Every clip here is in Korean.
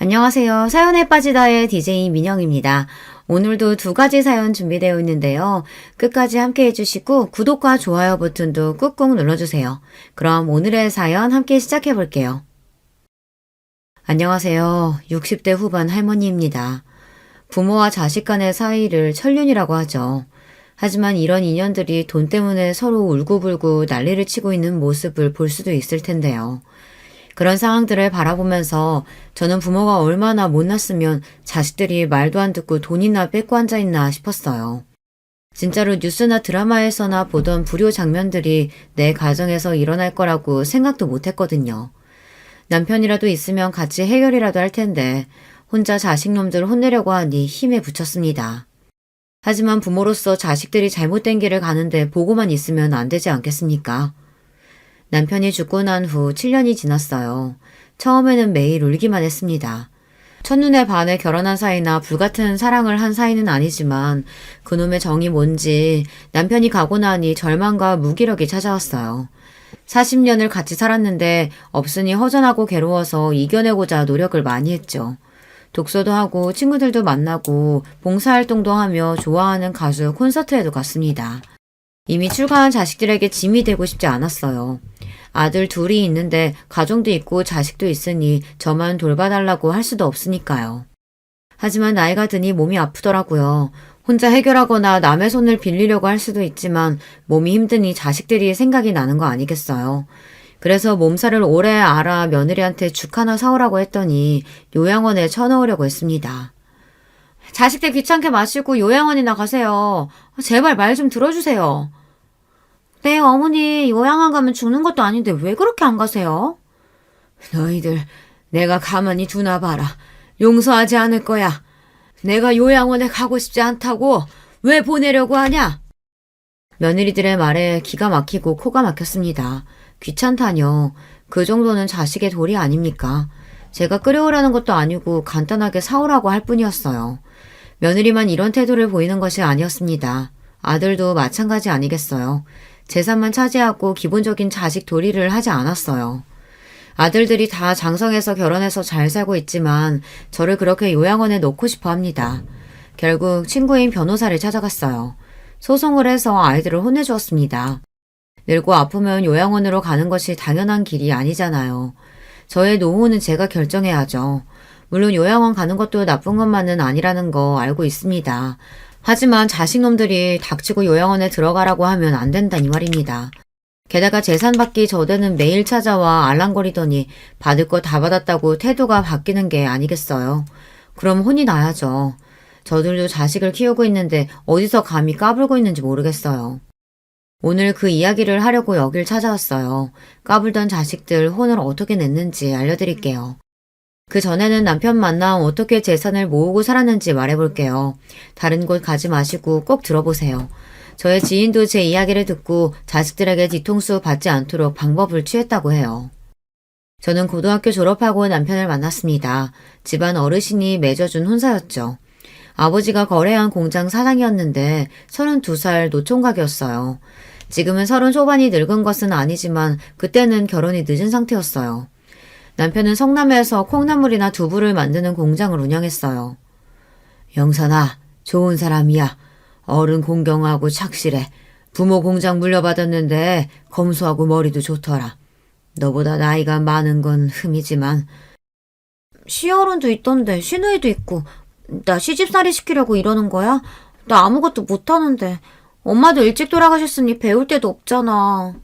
안녕하세요. 사연에 빠지다의 DJ 민영입니다. 오늘도 두 가지 사연 준비되어 있는데요. 끝까지 함께 해주시고 구독과 좋아요 버튼도 꾹꾹 눌러주세요. 그럼 오늘의 사연 함께 시작해 볼게요. 안녕하세요. 60대 후반 할머니입니다. 부모와 자식 간의 사이를 천륜이라고 하죠. 하지만 이런 인연들이 돈 때문에 서로 울고불고 난리를 치고 있는 모습을 볼 수도 있을 텐데요. 그런 상황들을 바라보면서 저는 부모가 얼마나 못났으면 자식들이 말도 안 듣고 돈이나 뺏고 앉아있나 싶었어요. 진짜로 뉴스나 드라마에서나 보던 불효 장면들이 내 가정에서 일어날 거라고 생각도 못했거든요. 남편이라도 있으면 같이 해결이라도 할 텐데 혼자 자식놈들 혼내려고 하니 힘에 부쳤습니다. 하지만 부모로서 자식들이 잘못된 길을 가는데 보고만 있으면 안 되지 않겠습니까? 남편이 죽고 난 후 7년이 지났어요. 처음에는 매일 울기만 했습니다. 첫눈에 반해 결혼한 사이나 불같은 사랑을 한 사이는 아니지만 그놈의 정이 뭔지 남편이 가고 나니 절망과 무기력이 찾아왔어요. 40년을 같이 살았는데 없으니 허전하고 괴로워서 이겨내고자 노력을 많이 했죠. 독서도 하고 친구들도 만나고 봉사활동도 하며 좋아하는 가수 콘서트에도 갔습니다. 이미 출가한 자식들에게 짐이 되고 싶지 않았어요. 아들 둘이 있는데 가정도 있고 자식도 있으니 저만 돌봐달라고 할 수도 없으니까요. 하지만 나이가 드니 몸이 아프더라고요. 혼자 해결하거나 남의 손을 빌리려고 할 수도 있지만 몸이 힘드니 자식들이 생각이 나는 거 아니겠어요. 그래서 몸살을 오래 앓아 며느리한테 죽 하나 사오라고 했더니 요양원에 쳐넣으려고 했습니다. 자식들 귀찮게 마시고 요양원이나 가세요. 제발 말 좀 들어주세요. 네, 어머니 요양원 가면 죽는 것도 아닌데 왜 그렇게 안 가세요? 너희들 내가 가만히 두나 봐라. 용서하지 않을 거야. 내가 요양원에 가고 싶지 않다고 왜 보내려고 하냐? 며느리들의 말에 기가 막히고 코가 막혔습니다. 귀찮다뇨. 그 정도는 자식의 도리 아닙니까? 제가 끓여오라는 것도 아니고 간단하게 사오라고 할 뿐이었어요. 며느리만 이런 태도를 보이는 것이 아니었습니다. 아들도 마찬가지 아니겠어요. 재산만 차지하고 기본적인 자식 도리를 하지 않았어요. 아들들이 다 장성해서 결혼해서 잘 살고 있지만 저를 그렇게 요양원에 놓고 싶어 합니다. 결국 친구인 변호사를 찾아갔어요. 소송을 해서 아이들을 혼내주었습니다. 늙고 아프면 요양원으로 가는 것이 당연한 길이 아니잖아요. 저의 노후는 제가 결정해야죠. 물론 요양원 가는 것도 나쁜 것만은 아니라는 거 알고 있습니다. 하지만 자식놈들이 닥치고 요양원에 들어가라고 하면 안 된다니 말입니다. 게다가 재산 받기 전에는 매일 찾아와 알랑거리더니 받을 거 다 받았다고 태도가 바뀌는 게 아니겠어요. 그럼 혼이 나야죠. 저들도 자식을 키우고 있는데 어디서 감히 까불고 있는지 모르겠어요. 오늘 그 이야기를 하려고 여길 찾아왔어요. 까불던 자식들 혼을 어떻게 냈는지 알려드릴게요. 그 전에는 남편 만나 어떻게 재산을 모으고 살았는지 말해볼게요. 다른 곳 가지 마시고 꼭 들어보세요. 저의 지인도 제 이야기를 듣고 자식들에게 뒤통수 받지 않도록 방법을 취했다고 해요. 저는 고등학교 졸업하고 남편을 만났습니다. 집안 어르신이 맺어준 혼사였죠. 아버지가 거래한 공장 사장이었는데 32살 노총각이었어요. 지금은 30 초반이 늙은 것은 아니지만 그때는 결혼이 늦은 상태였어요. 남편은 성남에서 콩나물이나 두부를 만드는 공장을 운영했어요. 영선아, 좋은 사람이야. 어른 공경하고 착실해. 부모 공장 물려받았는데 검소하고 머리도 좋더라. 너보다 나이가 많은 건 흠이지만. 시어른도 있던데 시누이도 있고. 나 시집살이 시키려고 이러는 거야? 나 아무것도 못하는데. 엄마도 일찍 돌아가셨으니 배울 데도 없잖아.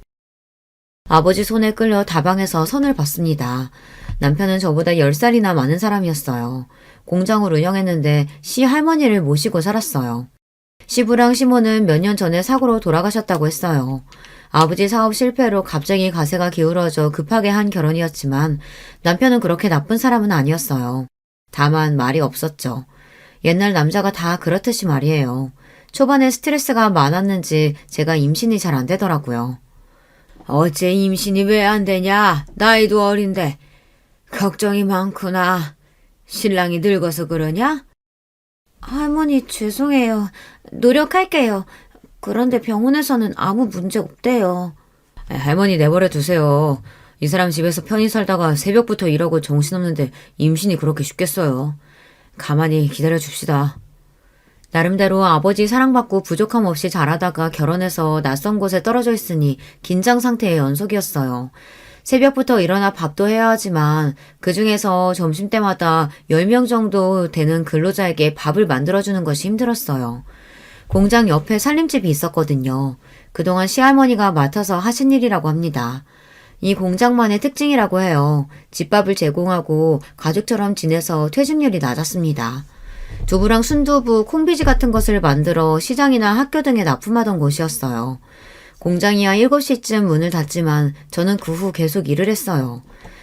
아버지 손에 끌려 다방에서 선을 봤습니다. 남편은 저보다 10살이나 많은 사람이었어요. 공장을 운영했는데 시할머니를 모시고 살았어요. 시부랑 시모는 몇 년 전에 사고로 돌아가셨다고 했어요. 아버지 사업 실패로 갑자기 가세가 기울어져 급하게 한 결혼이었지만 남편은 그렇게 나쁜 사람은 아니었어요. 다만 말이 없었죠. 옛날 남자가 다 그렇듯이 말이에요. 초반에 스트레스가 많았는지 제가 임신이 잘 안 되더라고요. 어째 임신이 왜 안 되냐? 나이도 어린데. 걱정이 많구나. 신랑이 늙어서 그러냐? 할머니 죄송해요. 노력할게요. 그런데 병원에서는 아무 문제 없대요. 할머니 내버려 두세요. 이 사람 집에서 편히 살다가 새벽부터 일하고 정신없는데 임신이 그렇게 쉽겠어요. 가만히 기다려 줍시다. 나름대로 아버지 사랑받고 부족함 없이 자라다가 결혼해서 낯선 곳에 떨어져 있으니 긴장 상태의 연속이었어요. 새벽부터 일어나 밥도 해야 하지만 그중에서 점심때마다 10명 정도 되는 근로자에게 밥을 만들어주는 것이 힘들었어요. 공장 옆에 살림집이 있었거든요. 그동안 시할머니가 맡아서 하신 일이라고 합니다. 이 공장만의 특징이라고 해요. 집밥을 제공하고 가족처럼 지내서 퇴직률이 낮았습니다. 두부랑 순두부, 콩비지 같은 것을 만들어 시장이나 학교 등에 납품하던 곳이었어요. 공장이야 7시쯤 문을 닫지만 저는 그 후 계속 일을 했어요.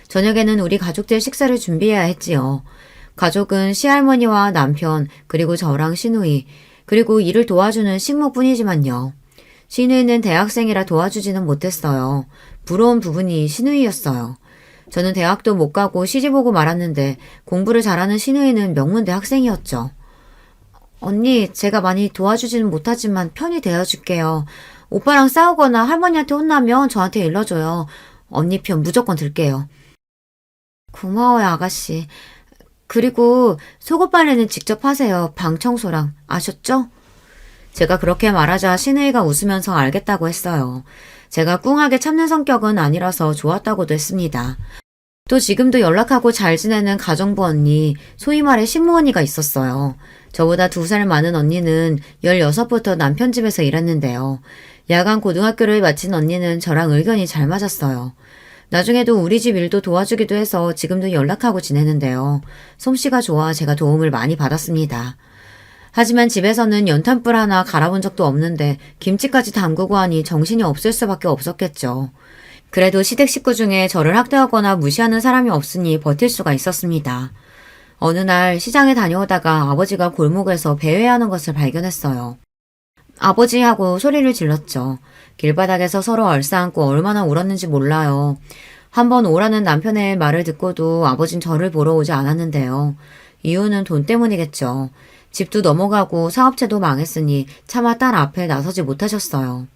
저녁에는 우리 가족들 식사를 준비해야 했지요. 가족은 시할머니와 남편, 그리고 저랑 시누이, 그리고 일을 도와주는 식모뿐이지만요. 시누이는 대학생이라 도와주지는 못했어요. 부러운 부분이 시누이였어요. 저는 대학도 못 가고 시집 오고 말았는데 공부를 잘하는 시누이는 명문대 학생이었죠. 언니, 제가 많이 도와주지는 못하지만 편히 대해줄게요. 오빠랑 싸우거나 할머니한테 혼나면 저한테 일러줘요. 언니 편 무조건 들게요. 고마워요, 아가씨. 그리고 속옷 빨래는 직접 하세요. 방 청소랑. 아셨죠? 제가 그렇게 말하자 시누이가 웃으면서 알겠다고 했어요. 제가 꿍하게 참는 성격은 아니라서 좋았다고도 했습니다. 또 지금도 연락하고 잘 지내는 가정부 언니, 소위 말해 식모 언니가 있었어요. 저보다 2살 많은 언니는 16부터 남편 집에서 일했는데요. 야간 고등학교를 마친 언니는 저랑 의견이 잘 맞았어요. 나중에도 우리 집 일도 도와주기도 해서 지금도 연락하고 지내는데요. 솜씨가 좋아 제가 도움을 많이 받았습니다. 하지만 집에서는 연탄불 하나 갈아본 적도 없는데 김치까지 담그고 하니 정신이 없을 수밖에 없었겠죠. 그래도 시댁 식구 중에 저를 학대하거나 무시하는 사람이 없으니 버틸 수가 있었습니다. 어느 날 시장에 다녀오다가 아버지가 골목에서 배회하는 것을 발견했어요. 아버지 하고 소리를 질렀죠. 길바닥에서 서로 얼싸안고 얼마나 울었는지 몰라요. 한번 오라는 남편의 말을 듣고도 아버진 저를 보러 오지 않았는데요. 이유는 돈 때문이겠죠. 집도 넘어가고 사업체도 망했으니 차마 딸 앞에 나서지 못하셨어요.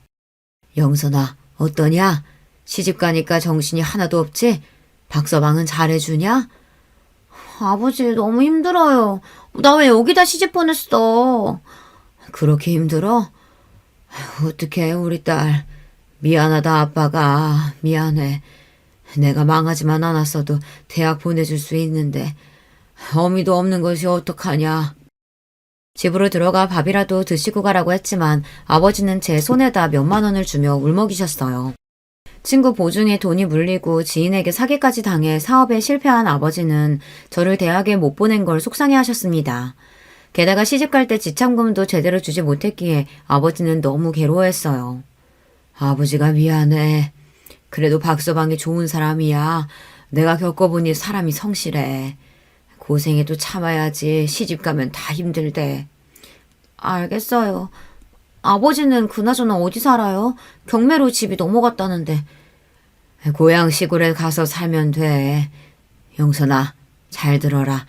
영선아, 어떠냐? 시집 가니까 정신이 하나도 없지? 박서방은 잘해주냐? 아버지, 너무 힘들어요. 나 왜 여기다 시집 보냈어? 그렇게 힘들어? 어떡해, 우리 딸. 미안하다, 아빠가. 미안해. 내가 망하지만 않았어도 대학 보내줄 수 있는데 어미도 없는 것이 어떡하냐. 집으로 들어가 밥이라도 드시고 가라고 했지만 아버지는 제 손에다 몇만 원을 주며 울먹이셨어요. 친구 보증에 돈이 물리고 지인에게 사기까지 당해 사업에 실패한 아버지는 저를 대학에 못 보낸 걸 속상해하셨습니다. 게다가 시집갈 때 지참금도 제대로 주지 못했기에 아버지는 너무 괴로워했어요. 아버지가 미안해. 그래도 박서방이 좋은 사람이야. 내가 겪어보니 사람이 성실해. 고생해도 참아야지. 시집 가면 다 힘들대. 알겠어요. 아버지는 그나저나 어디 살아요? 경매로 집이 넘어갔다는데. 고향 시골에 가서 살면 돼. 영선아, 잘 들어라.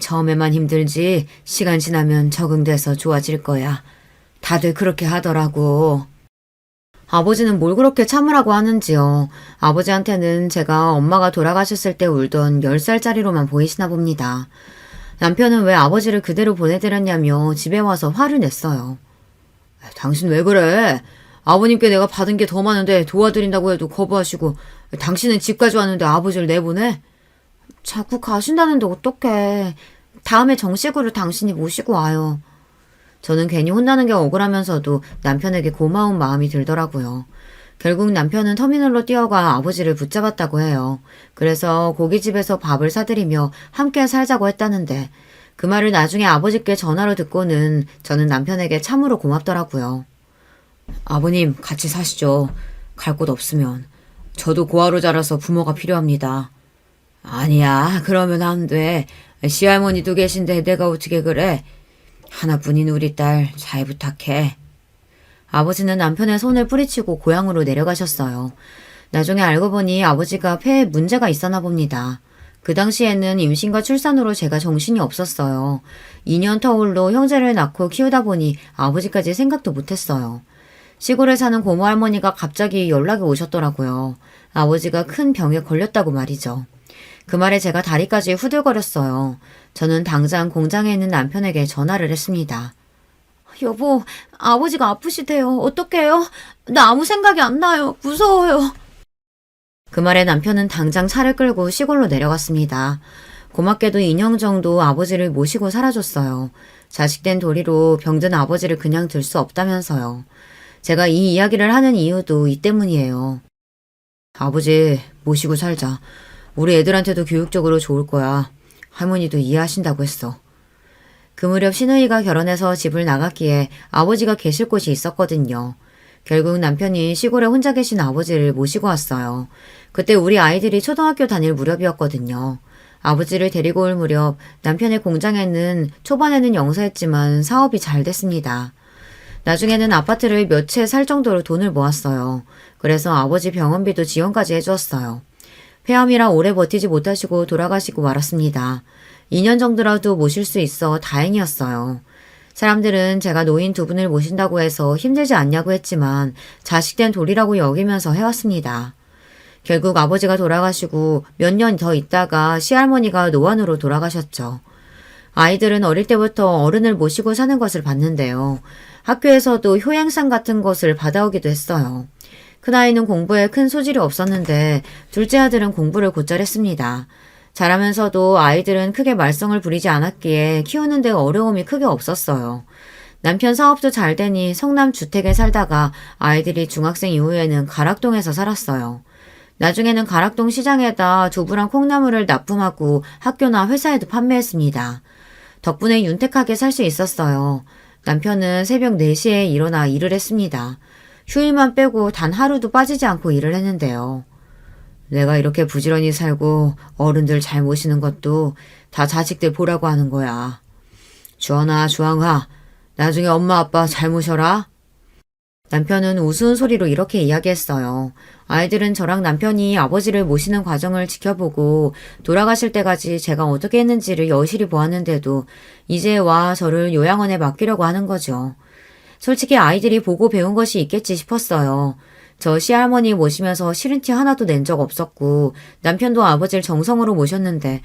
처음에만 힘들지 시간 지나면 적응돼서 좋아질 거야. 다들 그렇게 하더라고. 아버지는 뭘 그렇게 참으라고 하는지요. 아버지한테는 제가 엄마가 돌아가셨을 때 울던 10살짜리로만 보이시나 봅니다. 남편은 왜 아버지를 그대로 보내드렸냐며 집에 와서 화를 냈어요. 당신 왜 그래? 아버님께 내가 받은 게 더 많은데 도와드린다고 해도 거부하시고 당신은 집까지 왔는데 아버지를 내보내? 자꾸 가신다는데 어떡해. 다음에 정식으로 당신이 모시고 와요. 저는 괜히 혼나는 게 억울하면서도 남편에게 고마운 마음이 들더라고요. 결국 남편은 터미널로 뛰어가 아버지를 붙잡았다고 해요. 그래서 고깃집에서 밥을 사드리며 함께 살자고 했다는데 그 말을 나중에 아버지께 전화로 듣고는 저는 남편에게 참으로 고맙더라고요. 아버님, 같이 사시죠. 갈 곳 없으면. 저도 고아로 자라서 부모가 필요합니다. 아니야, 그러면 안 돼. 시할머니도 계신데 내가 어떻게 그래? 하나뿐인 우리 딸 잘 부탁해. 아버지는 남편의 손을 뿌리치고 고향으로 내려가셨어요. 나중에 알고 보니 아버지가 폐에 문제가 있었나 봅니다. 그 당시에는 임신과 출산으로 제가 정신이 없었어요. 2년 터울로 형제를 낳고 키우다 보니 아버지까지 생각도 못했어요. 시골에 사는 고모 할머니가 갑자기 연락이 오셨더라고요. 아버지가 큰 병에 걸렸다고 말이죠. 그 말에 제가 다리까지 후들거렸어요. 저는 당장 공장에 있는 남편에게 전화를 했습니다. 여보, 아버지가 아프시대요. 어떡해요? 나 아무 생각이 안 나요. 무서워요. 그 말에 남편은 당장 차를 끌고 시골로 내려갔습니다. 고맙게도 2년 정도 아버지를 모시고 살아줬어요. 자식된 도리로 병든 아버지를 그냥 둘 수 없다면서요. 제가 이 이야기를 하는 이유도 이 때문이에요. 아버지 모시고 살자. 우리 애들한테도 교육적으로 좋을 거야. 할머니도 이해하신다고 했어. 그 무렵 시누이가 결혼해서 집을 나갔기에 아버지가 계실 곳이 있었거든요. 결국 남편이 시골에 혼자 계신 아버지를 모시고 왔어요. 그때 우리 아이들이 초등학교 다닐 무렵이었거든요. 아버지를 데리고 올 무렵 남편의 공장에는 초반에는 영세했지만 사업이 잘 됐습니다. 나중에는 아파트를 몇 채 살 정도로 돈을 모았어요. 그래서 아버지 병원비도 지원까지 해주었어요. 폐암이라 오래 버티지 못하시고 돌아가시고 말았습니다. 2년 정도라도 모실 수 있어 다행이었어요. 사람들은 제가 노인 두 분을 모신다고 해서 힘들지 않냐고 했지만 자식된 도리라고 여기면서 해왔습니다. 결국 아버지가 돌아가시고 몇 년 더 있다가 시할머니가 노안으로 돌아가셨죠. 아이들은 어릴 때부터 어른을 모시고 사는 것을 봤는데요. 학교에서도 효행상 같은 것을 받아오기도 했어요. 큰아이는 공부에 큰 소질이 없었는데 둘째 아들은 공부를 곧잘 했습니다. 자라면서도 아이들은 크게 말썽을 부리지 않았기에 키우는 데 어려움이 크게 없었어요. 남편 사업도 잘 되니 성남 주택에 살다가 아이들이 중학생 이후에는 가락동에서 살았어요. 나중에는 가락동 시장에다 두부랑 콩나물을 납품하고 학교나 회사에도 판매했습니다. 덕분에 윤택하게 살 수 있었어요. 남편은 새벽 4시에 일어나 일을 했습니다. 휴일만 빼고 단 하루도 빠지지 않고 일을 했는데요. 내가 이렇게 부지런히 살고 어른들 잘 모시는 것도 다 자식들 보라고 하는 거야. 주원아, 주황아, 나중에 엄마 아빠 잘 모셔라. 남편은 우스운 소리로 이렇게 이야기했어요. 아이들은 저랑 남편이 아버지를 모시는 과정을 지켜보고 돌아가실 때까지 제가 어떻게 했는지를 여실히 보았는데도 이제 와 저를 요양원에 맡기려고 하는 거죠. 솔직히 아이들이 보고 배운 것이 있겠지 싶었어요. 저 시할머니 모시면서 싫은 티 하나도 낸 적 없었고 남편도 아버지를 정성으로 모셨는데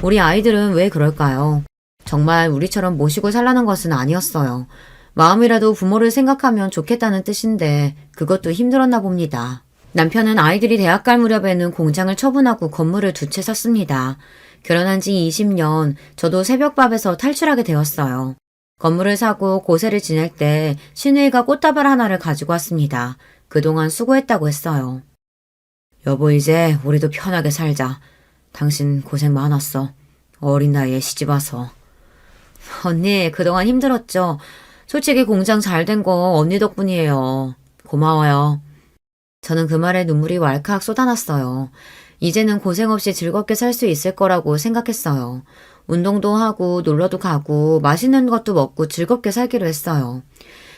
우리 아이들은 왜 그럴까요? 정말 우리처럼 모시고 살라는 것은 아니었어요. 마음이라도 부모를 생각하면 좋겠다는 뜻인데 그것도 힘들었나 봅니다. 남편은 아이들이 대학 갈 무렵에는 공장을 처분하고 건물을 두 채 샀습니다. 결혼한 지 20년, 저도 새벽밥에서 탈출하게 되었어요. 건물을 사고 고세를 지낼 때 시누이가 꽃다발 하나를 가지고 왔습니다. 그동안 수고했다고 했어요. 여보 이제 우리도 편하게 살자. 당신 고생 많았어. 어린 나이에 시집 와서. 언니 그동안 힘들었죠. 솔직히 공장 잘 된 거 언니 덕분이에요. 고마워요. 저는 그 말에 눈물이 왈칵 쏟아났어요. 이제는 고생 없이 즐겁게 살 수 있을 거라고 생각했어요. 운동도 하고 놀러도 가고 맛있는 것도 먹고 즐겁게 살기로 했어요.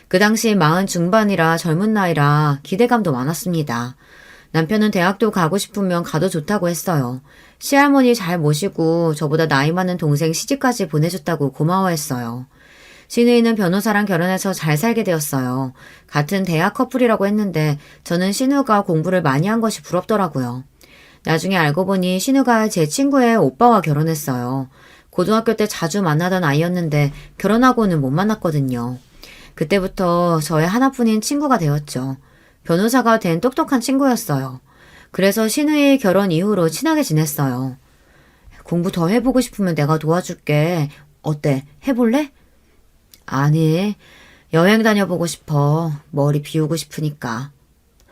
그 당시 40 중반이라 젊은 나이라 기대감도 많았습니다. 남편은 대학도 가고 싶으면 가도 좋다고 했어요. 시할머니 잘 모시고 저보다 나이 많은 동생 시집까지 보내줬다고 고마워했어요. 시누이는 변호사랑 결혼해서 잘 살게 되었어요. 같은 대학 커플이라고 했는데 저는 신우가 공부를 많이 한 것이 부럽더라고요. 나중에 알고 보니 신우가 제 친구의 오빠와 결혼했어요. 고등학교 때 자주 만나던 아이였는데 결혼하고는 못 만났거든요. 그때부터 저의 하나뿐인 친구가 되었죠. 변호사가 된 똑똑한 친구였어요. 그래서 신우의 결혼 이후로 친하게 지냈어요. 공부 더 해보고 싶으면 내가 도와줄게. 어때? 해볼래? 아니, 여행 다녀보고 싶어. 머리 비우고 싶으니까.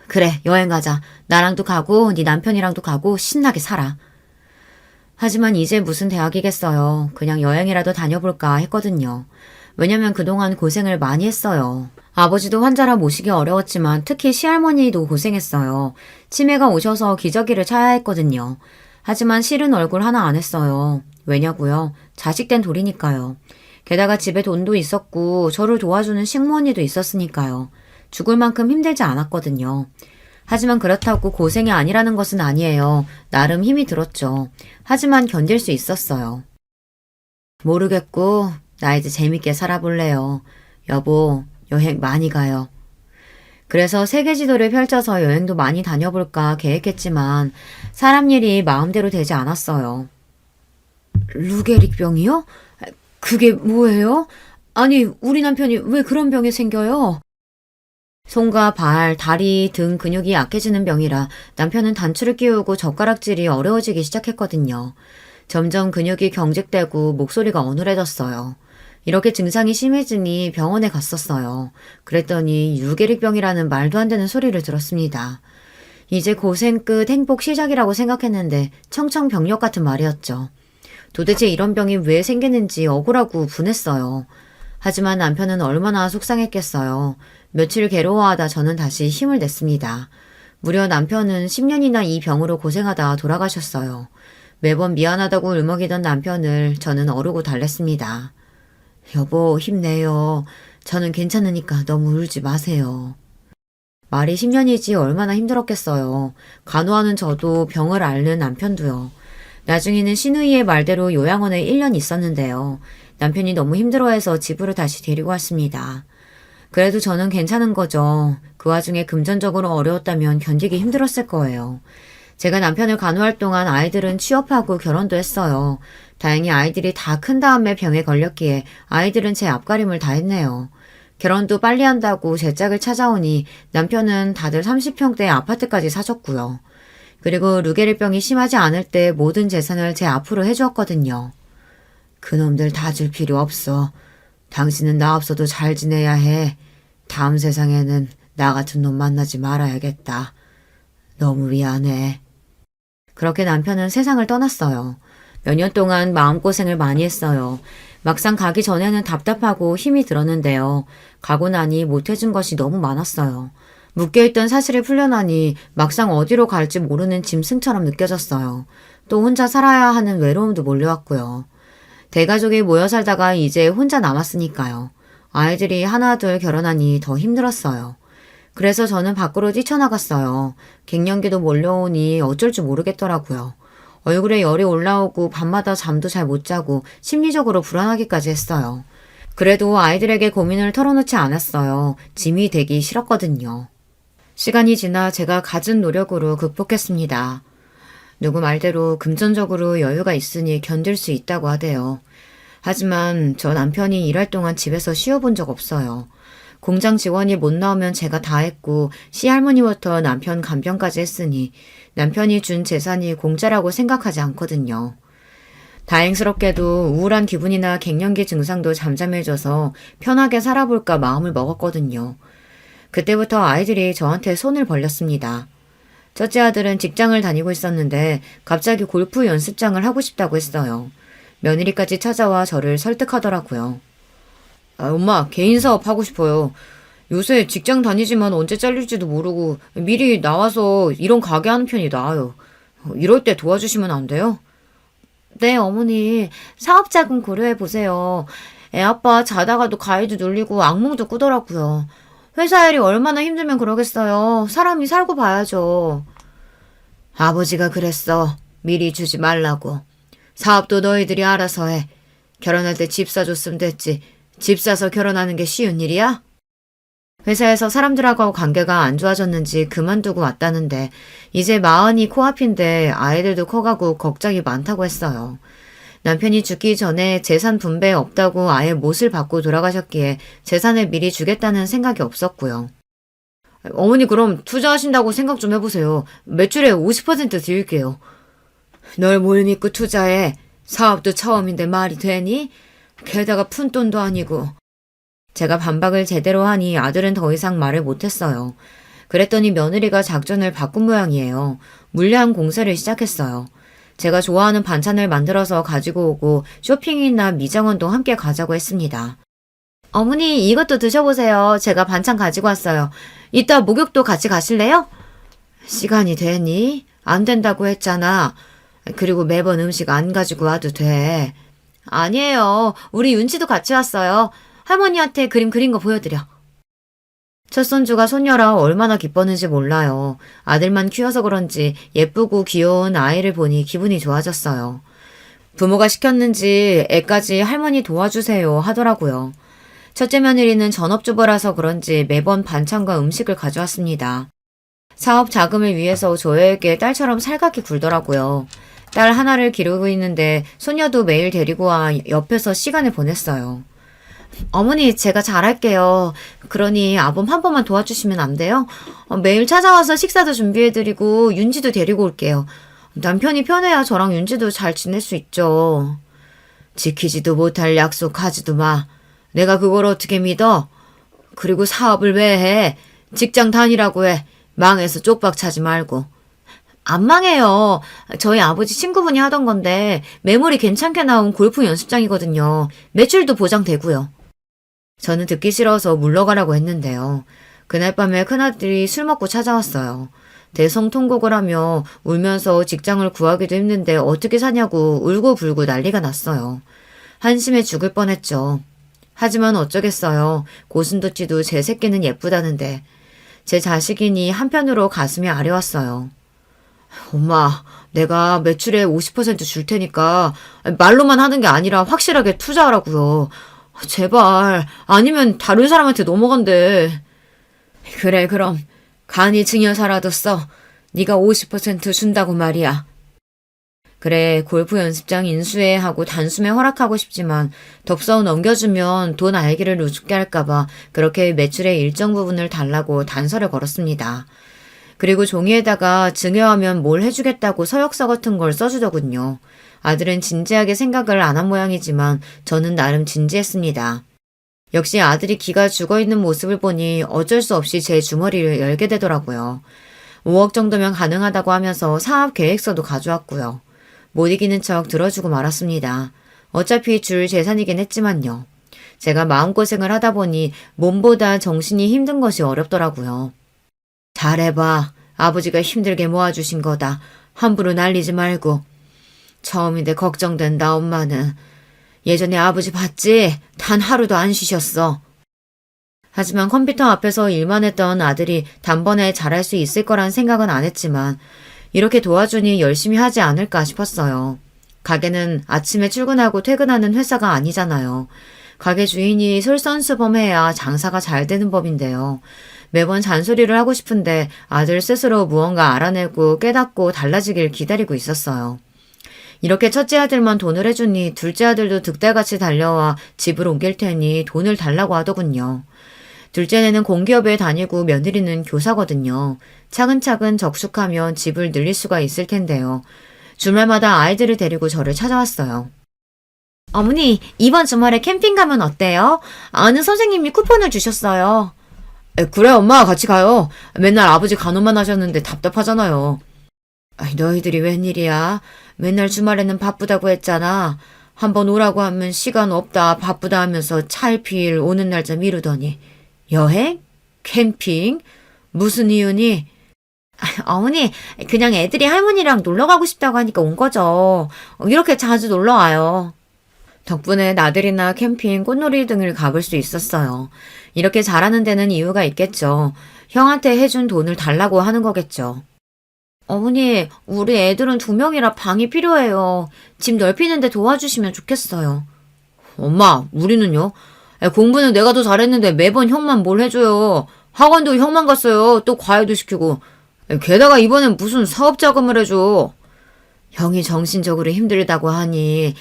그래, 여행 가자. 나랑도 가고 네 남편이랑도 가고 신나게 살아. 하지만 이제 무슨 대학이겠어요. 그냥 여행이라도 다녀볼까 했거든요. 왜냐면 그동안 고생을 많이 했어요. 아버지도 환자라 모시기 어려웠지만 특히 시할머니도 고생했어요. 치매가 오셔서 기저귀를 차야 했거든요. 하지만 싫은 얼굴 하나 안 했어요. 왜냐고요? 자식된 돌이니까요. 게다가 집에 돈도 있었고 저를 도와주는 식모언니도 있었으니까요. 죽을 만큼 힘들지 않았거든요. 하지만 그렇다고 고생이 아니라는 것은 아니에요. 나름 힘이 들었죠. 하지만 견딜 수 있었어요. 모르겠고 나 이제 재밌게 살아볼래요. 여보, 여행 많이 가요. 그래서 세계 지도를 펼쳐서 여행도 많이 다녀볼까 계획했지만 사람 일이 마음대로 되지 않았어요. 루게릭병이요? 그게 뭐예요? 아니, 우리 남편이 왜 그런 병에 생겨요? 손과 발, 다리 등 근육이 약해지는 병이라 남편은 단추를 끼우고 젓가락질이 어려워지기 시작했거든요. 점점 근육이 경직되고 목소리가 어눌해졌어요. 이렇게 증상이 심해지니 병원에 갔었어요. 그랬더니 유게릭병이라는 말도 안 되는 소리를 들었습니다. 이제 고생 끝 행복 시작이라고 생각했는데 청천벽력 같은 말이었죠. 도대체 이런 병이 왜 생기는지 억울하고 분했어요. 하지만 남편은 얼마나 속상했겠어요. 며칠 괴로워하다 저는 다시 힘을 냈습니다. 무려 남편은 10년이나 이 병으로 고생하다 돌아가셨어요. 매번 미안하다고 울먹이던 남편을 저는 어르고 달랬습니다. 여보, 힘내요. 저는 괜찮으니까 너무 울지 마세요. 말이 10년이지 얼마나 힘들었겠어요. 간호하는 저도 병을 앓는 남편도요. 나중에는 시누이의 말대로 요양원에 1년 있었는데요. 남편이 너무 힘들어해서 집으로 다시 데리고 왔습니다. 그래도 저는 괜찮은 거죠. 그 와중에 금전적으로 어려웠다면 견디기 힘들었을 거예요. 제가 남편을 간호할 동안 아이들은 취업하고 결혼도 했어요. 다행히 아이들이 다 큰 다음에 병에 걸렸기에 아이들은 제 앞가림을 다 했네요. 결혼도 빨리 한다고 제 짝을 찾아오니 남편은 다들 30평대 아파트까지 사줬고요. 그리고 루게릭병이 심하지 않을 때 모든 재산을 제 앞으로 해주었거든요. 그놈들 다 줄 필요 없어. 당신은 나 없어도 잘 지내야 해. 다음 세상에는 나 같은 놈 만나지 말아야겠다. 너무 미안해. 그렇게 남편은 세상을 떠났어요. 몇 년 동안 마음고생을 많이 했어요. 막상 가기 전에는 답답하고 힘이 들었는데요. 가고 나니 못해준 것이 너무 많았어요. 묶여있던 사실을 풀려나니 막상 어디로 갈지 모르는 짐승처럼 느껴졌어요. 또 혼자 살아야 하는 외로움도 몰려왔고요. 대가족이 모여 살다가 이제 혼자 남았으니까요. 아이들이 하나 둘 결혼하니 더 힘들었어요. 그래서 저는 밖으로 뛰쳐나갔어요. 갱년기도 몰려오니 어쩔 줄 모르겠더라고요. 얼굴에 열이 올라오고 밤마다 잠도 잘 못 자고 심리적으로 불안하기까지 했어요. 그래도 아이들에게 고민을 털어놓지 않았어요. 짐이 되기 싫었거든요. 시간이 지나 제가 갖은 노력으로 극복했습니다. 누구 말대로 금전적으로 여유가 있으니 견딜 수 있다고 하대요. 하지만 저 남편이 일할 동안 집에서 쉬어본 적 없어요. 공장 직원이 못 나오면 제가 다 했고 시할머니부터 남편 간병까지 했으니 남편이 준 재산이 공짜라고 생각하지 않거든요. 다행스럽게도 우울한 기분이나 갱년기 증상도 잠잠해져서 편하게 살아볼까 마음을 먹었거든요. 그때부터 아이들이 저한테 손을 벌렸습니다. 첫째 아들은 직장을 다니고 있었는데 갑자기 골프 연습장을 하고 싶다고 했어요. 며느리까지 찾아와 저를 설득하더라고요. 엄마, 개인 사업 하고 싶어요. 요새 직장 다니지만 언제 잘릴지도 모르고 미리 나와서 이런 가게 하는 편이 나아요. 이럴 때 도와주시면 안 돼요? 네, 어머니. 사업 자금 고려해 보세요. 애 아빠 자다가도 가위도 눌리고 악몽도 꾸더라고요. 회사 일이 얼마나 힘들면 그러겠어요. 사람이 살고 봐야죠. 아버지가 그랬어. 미리 주지 말라고. 사업도 너희들이 알아서 해. 결혼할 때 집 사줬으면 됐지. 집 사서 결혼하는 게 쉬운 일이야? 회사에서 사람들하고 관계가 안 좋아졌는지 그만두고 왔다는데 이제 마흔이 코앞인데 아이들도 커가고 걱정이 많다고 했어요. 남편이 죽기 전에 재산 분배 없다고 아예 못을 받고 돌아가셨기에 재산을 미리 주겠다는 생각이 없었고요. 어머니 그럼 투자하신다고 생각 좀 해보세요. 매출의 50% 드릴게요. 널 뭘 믿고 투자해. 사업도 처음인데 말이 되니? 게다가 푼돈도 아니고. 제가 반박을 제대로 하니 아들은 더 이상 말을 못했어요. 그랬더니 며느리가 작전을 바꾼 모양이에요. 물량 공세를 시작했어요. 제가 좋아하는 반찬을 만들어서 가지고 오고 쇼핑이나 미장원도 함께 가자고 했습니다. 어머니 이것도 드셔보세요. 제가 반찬 가지고 왔어요. 이따 목욕도 같이 가실래요? 시간이 되니? 안 된다고 했잖아. 그리고 매번 음식 안 가지고 와도 돼. 아니에요. 우리 윤치도 같이 왔어요. 할머니한테 그림 그린 거 보여드려. 첫 손주가 손녀라 얼마나 기뻤는지 몰라요. 아들만 키워서 그런지 예쁘고 귀여운 아이를 보니 기분이 좋아졌어요. 부모가 시켰는지 애까지 할머니 도와주세요 하더라고요. 첫째 며느리는 전업주부라서 그런지 매번 반찬과 음식을 가져왔습니다. 사업 자금을 위해서 저에게 딸처럼 살갑게 굴더라고요. 딸 하나를 기르고 있는데 소녀도 매일 데리고 와 옆에서 시간을 보냈어요. 어머니, 제가 잘할게요. 그러니 아범 한 번만 도와주시면 안 돼요? 매일 찾아와서 식사도 준비해드리고 윤지도 데리고 올게요. 남편이 편해야 저랑 윤지도 잘 지낼 수 있죠. 지키지도 못할 약속 하지도 마. 내가 그걸 어떻게 믿어? 그리고 사업을 왜 해? 직장 다니라고 해. 망해서 쪽박 차지 말고. 안 망해요. 저희 아버지 친구분이 하던 건데 매물이 괜찮게 나온 골프 연습장이거든요. 매출도 보장되고요. 저는 듣기 싫어서 물러가라고 했는데요. 그날 밤에 큰아들이 술 먹고 찾아왔어요. 대성통곡을 하며 울면서 직장을 구하기도 힘든데 어떻게 사냐고 울고불고 난리가 났어요. 한심해 죽을 뻔했죠. 하지만 어쩌겠어요. 고슴도치도 제 새끼는 예쁘다는데. 제 자식이니 한편으로 가슴이 아려왔어요. 엄마, 내가 매출의 50% 줄 테니까 말로만 하는 게 아니라 확실하게 투자하라고요. 제발, 아니면 다른 사람한테 넘어간대. 그래, 그럼 간이 증여사라도 써. 네가 50% 준다고 말이야. 그래, 골프 연습장 인수해 하고 단숨에 허락하고 싶지만 덥석 넘겨주면 돈 알기를 우습게 할까봐 그렇게 매출의 일정 부분을 달라고 단서를 걸었습니다. 그리고 종이에다가 증여하면 뭘 해주겠다고 서약서 같은 걸 써주더군요. 아들은 진지하게 생각을 안 한 모양이지만 저는 나름 진지했습니다. 역시 아들이 기가 죽어있는 모습을 보니 어쩔 수 없이 제 주머니를 열게 되더라고요. 5억 정도면 가능하다고 하면서 사업 계획서도 가져왔고요. 못 이기는 척 들어주고 말았습니다. 어차피 줄 재산이긴 했지만요. 제가 마음고생을 하다 보니 몸보다 정신이 힘든 것이 어렵더라고요. 잘해봐. 아버지가 힘들게 모아주신 거다. 함부로 날리지 말고. 처음인데 걱정된다, 엄마는. 예전에 아버지 봤지? 단 하루도 안 쉬셨어. 하지만 컴퓨터 앞에서 일만 했던 아들이 단번에 잘할 수 있을 거란 생각은 안 했지만 이렇게 도와주니 열심히 하지 않을까 싶었어요. 가게는 아침에 출근하고 퇴근하는 회사가 아니잖아요. 가게 주인이 솔선수범해야 장사가 잘 되는 법인데요. 매번 잔소리를 하고 싶은데 아들 스스로 무언가 알아내고 깨닫고 달라지길 기다리고 있었어요. 이렇게 첫째 아들만 돈을 해주니 둘째 아들도 득달같이 달려와 집을 옮길 테니 돈을 달라고 하더군요. 둘째는 공기업에 다니고 며느리는 교사거든요. 차근차근 적숙하면 집을 늘릴 수가 있을 텐데요. 주말마다 아이들을 데리고 저를 찾아왔어요. 어머니, 이번 주말에 캠핑 가면 어때요? 아는 선생님이 쿠폰을 주셨어요. 그래, 엄마 같이 가요. 맨날 아버지 간호만 하셨는데 답답하잖아요. 너희들이 웬일이야? 맨날 주말에는 바쁘다고 했잖아. 한번 오라고 하면 시간 없다 바쁘다 하면서 차일피일 오는 날짜 미루더니. 여행? 캠핑? 무슨 이유니? 어머니, 그냥 애들이 할머니랑 놀러 가고 싶다고 하니까 온 거죠. 이렇게 자주 놀러 와요. 덕분에 나들이나 캠핑, 꽃놀이 등을 가볼 수 있었어요. 이렇게 잘하는 데는 이유가 있겠죠. 형한테 해준 돈을 달라고 하는 거겠죠. 어머니, 우리 애들은 2명이라 방이 필요해요. 집 넓히는데 도와주시면 좋겠어요. 엄마, 우리는요? 공부는 내가 더 잘했는데 매번 형만 뭘 해줘요. 학원도 형만 갔어요. 또 과외도 시키고. 게다가 이번엔 무슨 사업 자금을 해줘. 형이 정신적으로 힘들다고 하니,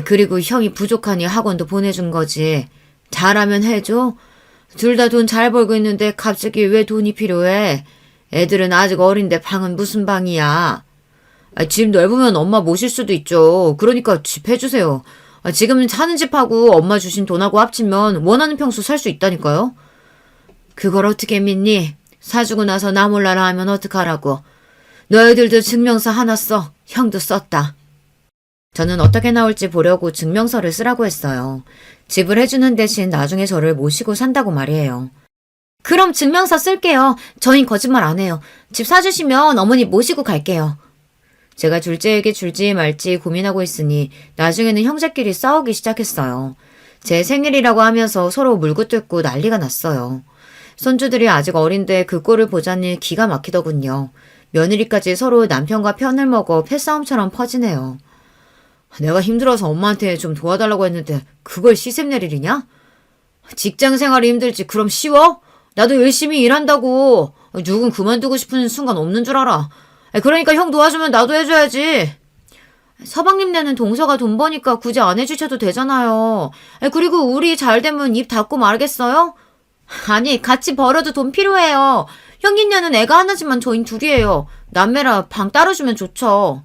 그리고 형이 부족하니 학원도 보내준 거지. 잘하면 해줘. 둘 다 돈 잘 벌고 있는데 갑자기 왜 돈이 필요해? 애들은 아직 어린데 방은 무슨 방이야. 집 넓으면 엄마 모실 수도 있죠. 그러니까 집 해주세요. 지금 사는 집하고 엄마 주신 돈하고 합치면 원하는 평수 살 수 있다니까요. 그걸 어떻게 믿니? 사주고 나서 나 몰라라 하면 어떡하라고. 너희들도 증명서 하나 써. 형도 썼다. 저는 어떻게 나올지 보려고 증명서를 쓰라고 했어요. 집을 해주는 대신 나중에 저를 모시고 산다고 말이에요. 그럼 증명서 쓸게요. 저희 거짓말 안 해요. 집 사주시면 어머니 모시고 갈게요. 제가 둘째에게 줄지 말지 고민하고 있으니 나중에는 형제끼리 싸우기 시작했어요. 제 생일이라고 하면서 서로 물고 뜯고 난리가 났어요. 손주들이 아직 어린데 그 꼴을 보자니 기가 막히더군요. 며느리까지 서로 남편과 편을 먹어 패싸움처럼 퍼지네요. 내가 힘들어서 엄마한테 좀 도와달라고 했는데 그걸 시샘 내리냐? 직장 생활이 힘들지 그럼 쉬워? 나도 열심히 일한다고. 누군 그만두고 싶은 순간 없는 줄 알아. 그러니까 형 도와주면 나도 해줘야지. 서방님네는 동서가 돈 버니까 굳이 안 해주셔도 되잖아요. 그리고 우리 잘 되면 입 닫고 말겠어요? 아니 같이 벌어도 돈 필요해요. 형님네는 애가 하나지만 저희 둘이에요. 남매라 방 따로 주면 좋죠.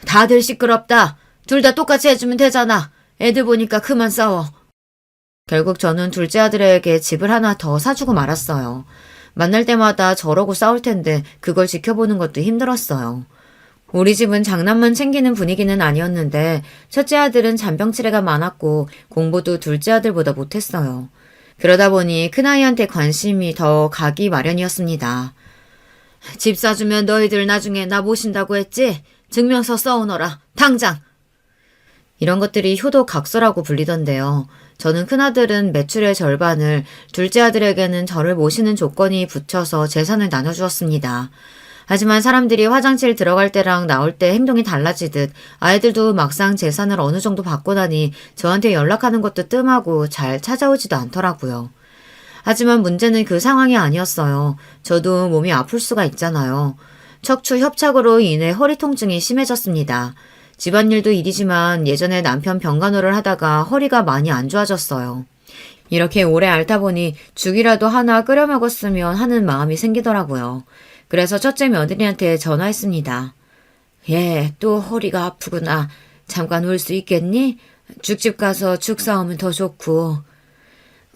다들 시끄럽다. 둘 다 똑같이 해주면 되잖아. 애들 보니까 그만 싸워. 결국 저는 둘째 아들에게 집을 하나 더 사주고 말았어요. 만날 때마다 저러고 싸울 텐데 그걸 지켜보는 것도 힘들었어요. 우리 집은 장난만 챙기는 분위기는 아니었는데 첫째 아들은 잔병치레가 많았고 공부도 둘째 아들보다 못했어요. 그러다 보니 큰아이한테 관심이 더 가기 마련이었습니다. 집 사주면 너희들 나중에 나 모신다고 했지? 증명서 써오너라. 당장! 이런 것들이 효도각서라고 불리던데요. 저는 큰아들은 매출의 절반을, 둘째 아들에게는 저를 모시는 조건이 붙여서 재산을 나눠주었습니다. 하지만 사람들이 화장실 들어갈 때랑 나올 때 행동이 달라지듯 아이들도 막상 재산을 어느 정도 받고 나니 저한테 연락하는 것도 뜸하고 잘 찾아오지도 않더라고요. 하지만 문제는 그 상황이 아니었어요. 저도 몸이 아플 수가 있잖아요. 척추 협착으로 인해 허리 통증이 심해졌습니다. 집안일도 일이지만 예전에 남편 병간호를 하다가 허리가 많이 안 좋아졌어요. 이렇게 오래 앓다 보니 죽이라도 하나 끓여 먹었으면 하는 마음이 생기더라고요. 그래서 첫째 며느리한테 전화했습니다. 예, 또 허리가 아프구나. 잠깐 올 수 있겠니? 죽집 가서 죽 사오면 더 좋고.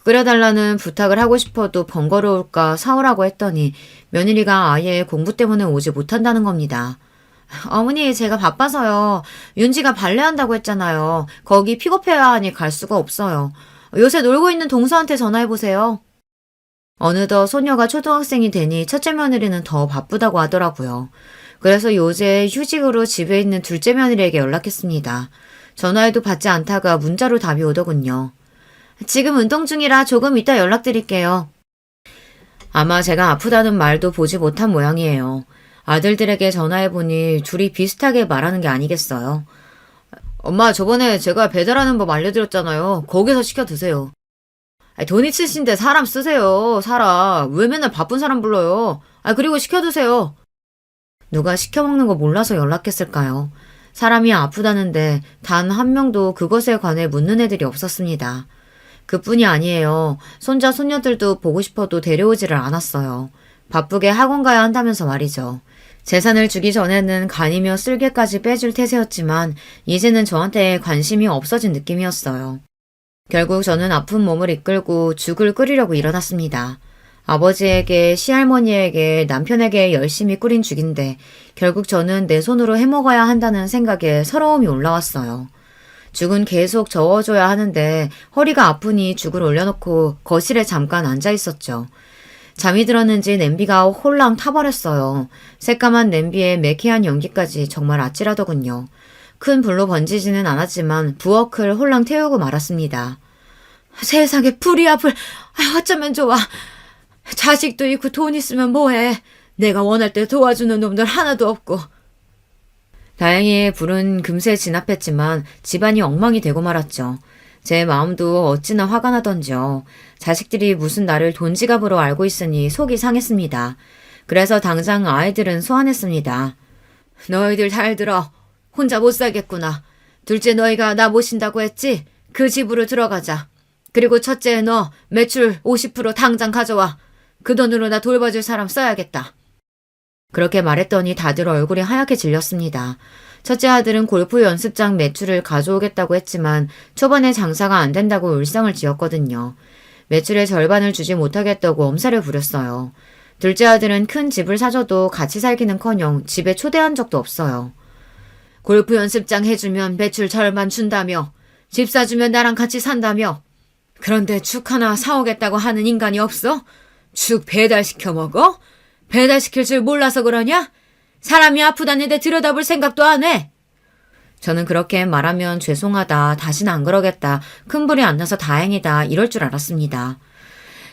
끓여달라는 부탁을 하고 싶어도 번거로울까 사오라고 했더니 며느리가 아예 공부 때문에 오지 못한다는 겁니다. 어머니, 제가 바빠서요. 윤지가 발레한다고 했잖아요. 거기 픽업해야 하니 갈 수가 없어요. 요새 놀고 있는 동서한테 전화해보세요. 어느덧 소녀가 초등학생이 되니 첫째 며느리는 더 바쁘다고 하더라고요. 그래서 요새 휴직으로 집에 있는 둘째 며느리에게 연락했습니다. 전화해도 받지 않다가 문자로 답이 오더군요. 지금 운동 중이라 조금 이따 연락드릴게요. 아마 제가 아프다는 말도 보지 못한 모양이에요. 아들들에게 전화해보니 둘이 비슷하게 말하는 게 아니겠어요. 엄마, 저번에 제가 배달하는 법 알려드렸잖아요. 거기서 시켜 드세요. 돈 있으신데 사람 쓰세요. 사람. 왜 맨날 바쁜 사람 불러요? 그리고 시켜 드세요. 누가 시켜 먹는 거 몰라서 연락했을까요? 사람이 아프다는데 단 한 명도 그것에 관해 묻는 애들이 없었습니다. 그뿐이 아니에요. 손자 손녀들도 보고 싶어도 데려오지를 않았어요. 바쁘게 학원 가야 한다면서 말이죠. 재산을 주기 전에는 간이며 쓸개까지 빼줄 태세였지만 이제는 저한테 관심이 없어진 느낌이었어요. 결국 저는 아픈 몸을 이끌고 죽을 끓이려고 일어났습니다. 아버지에게, 시할머니에게, 남편에게 열심히 끓인 죽인데 결국 저는 내 손으로 해먹어야 한다는 생각에 서러움이 올라왔어요. 죽은 계속 저어줘야 하는데 허리가 아프니 죽을 올려놓고 거실에 잠깐 앉아 있었죠. 잠이 들었는지 냄비가 홀랑 타버렸어요. 새까만 냄비에 매캐한 연기까지 정말 아찔하더군요. 큰 불로 번지지는 않았지만 부엌을 홀랑 태우고 말았습니다. 세상에 불이 앞을 어쩌면 좋아. 자식도 있고 돈 있으면 뭐해. 내가 원할 때 도와주는 놈들 하나도 없고. 다행히 불은 금세 진압했지만 집안이 엉망이 되고 말았죠. 제 마음도 어찌나 화가 나던지요. 자식들이 무슨 나를 돈지갑으로 알고 있으니 속이 상했습니다. 그래서 당장 아이들은 소환했습니다. 너희들 잘 들어. 혼자 못 살겠구나. 둘째 너희가 나 모신다고 했지? 그 집으로 들어가자. 그리고 첫째 너 매출 50% 당장 가져와. 그 돈으로 나 돌봐줄 사람 써야겠다. 그렇게 말했더니 다들 얼굴이 하얗게 질렸습니다. 첫째 아들은 골프 연습장 매출을 가져오겠다고 했지만 초반에 장사가 안 된다고 울상을 지었거든요. 매출의 절반을 주지 못하겠다고 엄살을 부렸어요. 둘째 아들은 큰 집을 사줘도 같이 살기는커녕 집에 초대한 적도 없어요. 골프 연습장 해주면 매출 절반 준다며, 집 사주면 나랑 같이 산다며. 그런데 죽 하나 사오겠다고 하는 인간이 없어? 죽 배달시켜 먹어? 배달시킬 줄 몰라서 그러냐? 사람이 아프다는데 들여다볼 생각도 안 해. 저는 그렇게 말하면 죄송하다, 다시는 안 그러겠다, 큰 불이 안 나서 다행이다 이럴 줄 알았습니다.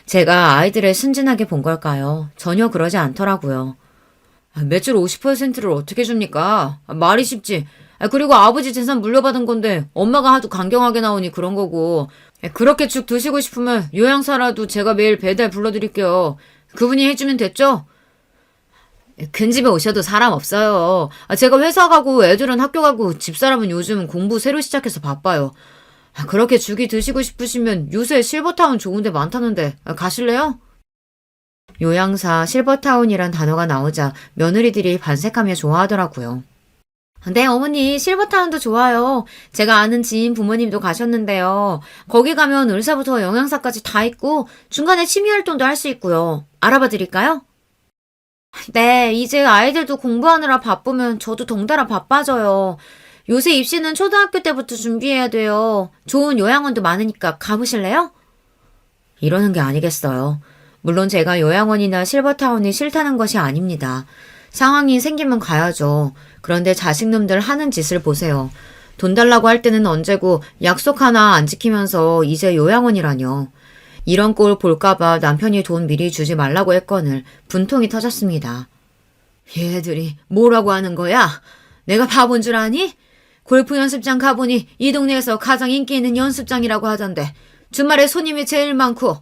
제가 아이들을 순진하게 본 걸까요? 전혀 그러지 않더라고요. 매출 50%를 어떻게 줍니까? 말이 쉽지. 그리고 아버지 재산 물려받은 건데 엄마가 하도 강경하게 나오니 그런 거고. 그렇게 죽 드시고 싶으면 요양사라도 제가 매일 배달 불러드릴게요. 그분이 해주면 됐죠? 큰 집에 오셔도 사람 없어요. 제가 회사 가고 애들은 학교 가고 집사람은 요즘 공부 새로 시작해서 바빠요. 그렇게 죽이 드시고 싶으시면 요새 실버타운 좋은 데 많다는데 가실래요? 요양사 실버타운이란 단어가 나오자 며느리들이 반색하며 좋아하더라고요. 네, 어머니, 실버타운도 좋아요. 제가 아는 지인 부모님도 가셨는데요. 거기 가면 의사부터 영양사까지 다 있고 중간에 취미활동도 할 수 있고요. 알아봐 드릴까요? 네, 이제 아이들도 공부하느라 바쁘면 저도 덩달아 바빠져요. 요새 입시는 초등학교 때부터 준비해야 돼요. 좋은 요양원도 많으니까 가보실래요? 이러는 게 아니겠어요. 물론 제가 요양원이나 실버타운이 싫다는 것이 아닙니다. 상황이 생기면 가야죠. 그런데 자식놈들 하는 짓을 보세요. 돈 달라고 할 때는 언제고 약속 하나 안 지키면서 이제 요양원이라뇨. 이런 꼴 볼까봐 남편이 돈 미리 주지 말라고 했거늘 분통이 터졌습니다. 얘들이 뭐라고 하는 거야? 내가 바본 줄 아니? 골프 연습장 가보니 이 동네에서 가장 인기 있는 연습장이라고 하던데 주말에 손님이 제일 많고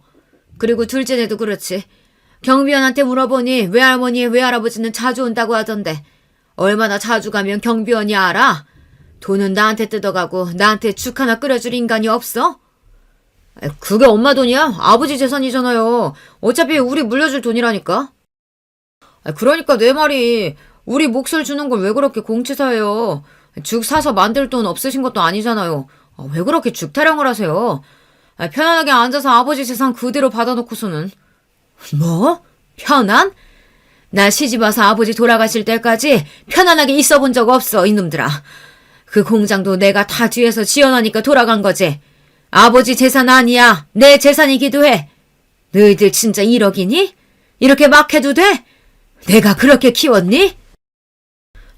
그리고 둘째네도 그렇지. 경비원한테 물어보니 외할머니 외할아버지는 자주 온다고 하던데 얼마나 자주 가면 경비원이 알아? 돈은 나한테 뜯어가고 나한테 죽 하나 끓여줄 인간이 없어? 그게 엄마 돈이야? 아버지 재산이잖아요. 어차피 우리 물려줄 돈이라니까. 그러니까 내 말이 우리 몫을 주는 걸 왜 그렇게 공치사해요? 죽 사서 만들 돈 없으신 것도 아니잖아요. 왜 그렇게 죽 타령을 하세요? 편안하게 앉아서 아버지 재산 그대로 받아놓고서는. 뭐? 편안? 나 시집와서 아버지 돌아가실 때까지 편안하게 있어 본 적 없어, 이놈들아. 그 공장도 내가 다 뒤에서 지어놓으니까 돌아간 거지. 아버지 재산 아니야. 내 재산이기도 해. 너희들 진짜 1억이니? 이렇게 막 해도 돼? 내가 그렇게 키웠니?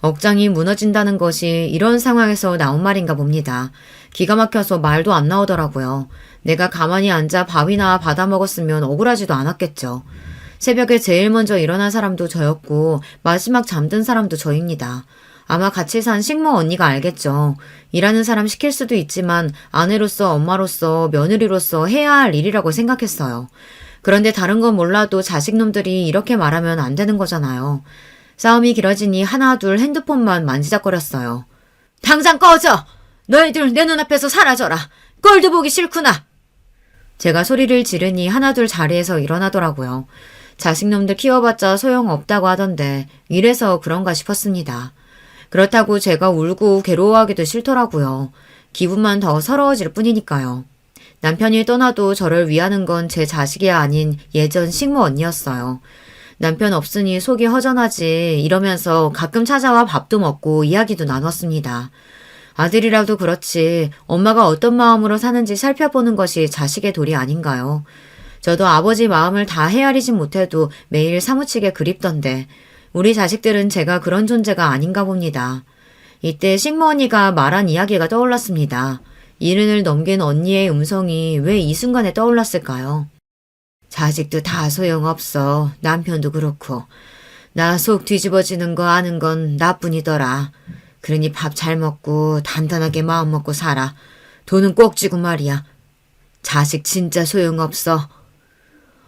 억장이 무너진다는 것이 이런 상황에서 나온 말인가 봅니다. 기가 막혀서 말도 안 나오더라고요. 내가 가만히 앉아 밥이나 받아 먹었으면 억울하지도 않았겠죠. 새벽에 제일 먼저 일어난 사람도 저였고 마지막 잠든 사람도 저입니다. 아마 같이 산 식모 언니가 알겠죠. 일하는 사람 시킬 수도 있지만 아내로서 엄마로서 며느리로서 해야 할 일이라고 생각했어요. 그런데 다른 건 몰라도 자식놈들이 이렇게 말하면 안 되는 거잖아요. 싸움이 길어지니 하나 둘 핸드폰만 만지작거렸어요. 당장 꺼져! 너희들 내 눈앞에서 사라져라! 꼴도 보기 싫구나! 제가 소리를 지르니 하나 둘 자리에서 일어나더라고요. 자식놈들 키워봤자 소용없다고 하던데 이래서 그런가 싶었습니다. 그렇다고 제가 울고 괴로워하기도 싫더라고요. 기분만 더 서러워질 뿐이니까요. 남편이 떠나도 저를 위하는 건 제 자식이 아닌 예전 식모 언니였어요. 남편 없으니 속이 허전하지 이러면서 가끔 찾아와 밥도 먹고 이야기도 나눴습니다. 아들이라도 그렇지 엄마가 어떤 마음으로 사는지 살펴보는 것이 자식의 도리 아닌가요? 저도 아버지 마음을 다 헤아리진 못해도 매일 사무치게 그립던데 우리 자식들은 제가 그런 존재가 아닌가 봅니다. 이때 식모 언니가 말한 이야기가 떠올랐습니다. 70을 넘긴 언니의 음성이 왜 이 순간에 떠올랐을까요? 자식도 다 소용없어. 남편도 그렇고. 나 속 뒤집어지는 거 아는 건 나뿐이더라. 그러니 밥 잘 먹고 단단하게 마음 먹고 살아. 돈은 꼭 쥐고 말이야. 자식 진짜 소용없어.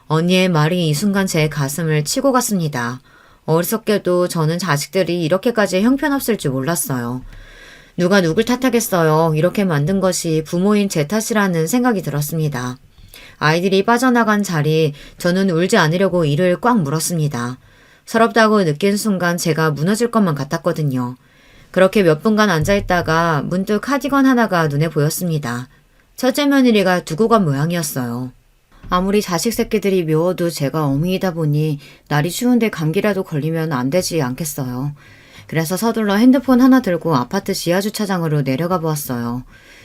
언니의 말이 이 순간 제 가슴을 치고 갔습니다. 어리석게도 저는 자식들이 이렇게까지 형편없을 줄 몰랐어요. 누가 누굴 탓하겠어요. 이렇게 만든 것이 부모인 제 탓이라는 생각이 들었습니다. 아이들이 빠져나간 자리 저는 울지 않으려고 이를 꽉 물었습니다. 서럽다고 느낀 순간 제가 무너질 것만 같았거든요. 그렇게 몇 분간 앉아있다가 문득 카디건 하나가 눈에 보였습니다. 첫째 며느리가 두고 간 모양이었어요. 아무리 자식 새끼들이 묘워도 제가 어미이다 보니 날이 추운데 감기라도 걸리면 안 되지 않겠어요. 그래서 서둘러 핸드폰 하나 들고 아파트 지하주차장으로 내려가 보았어요.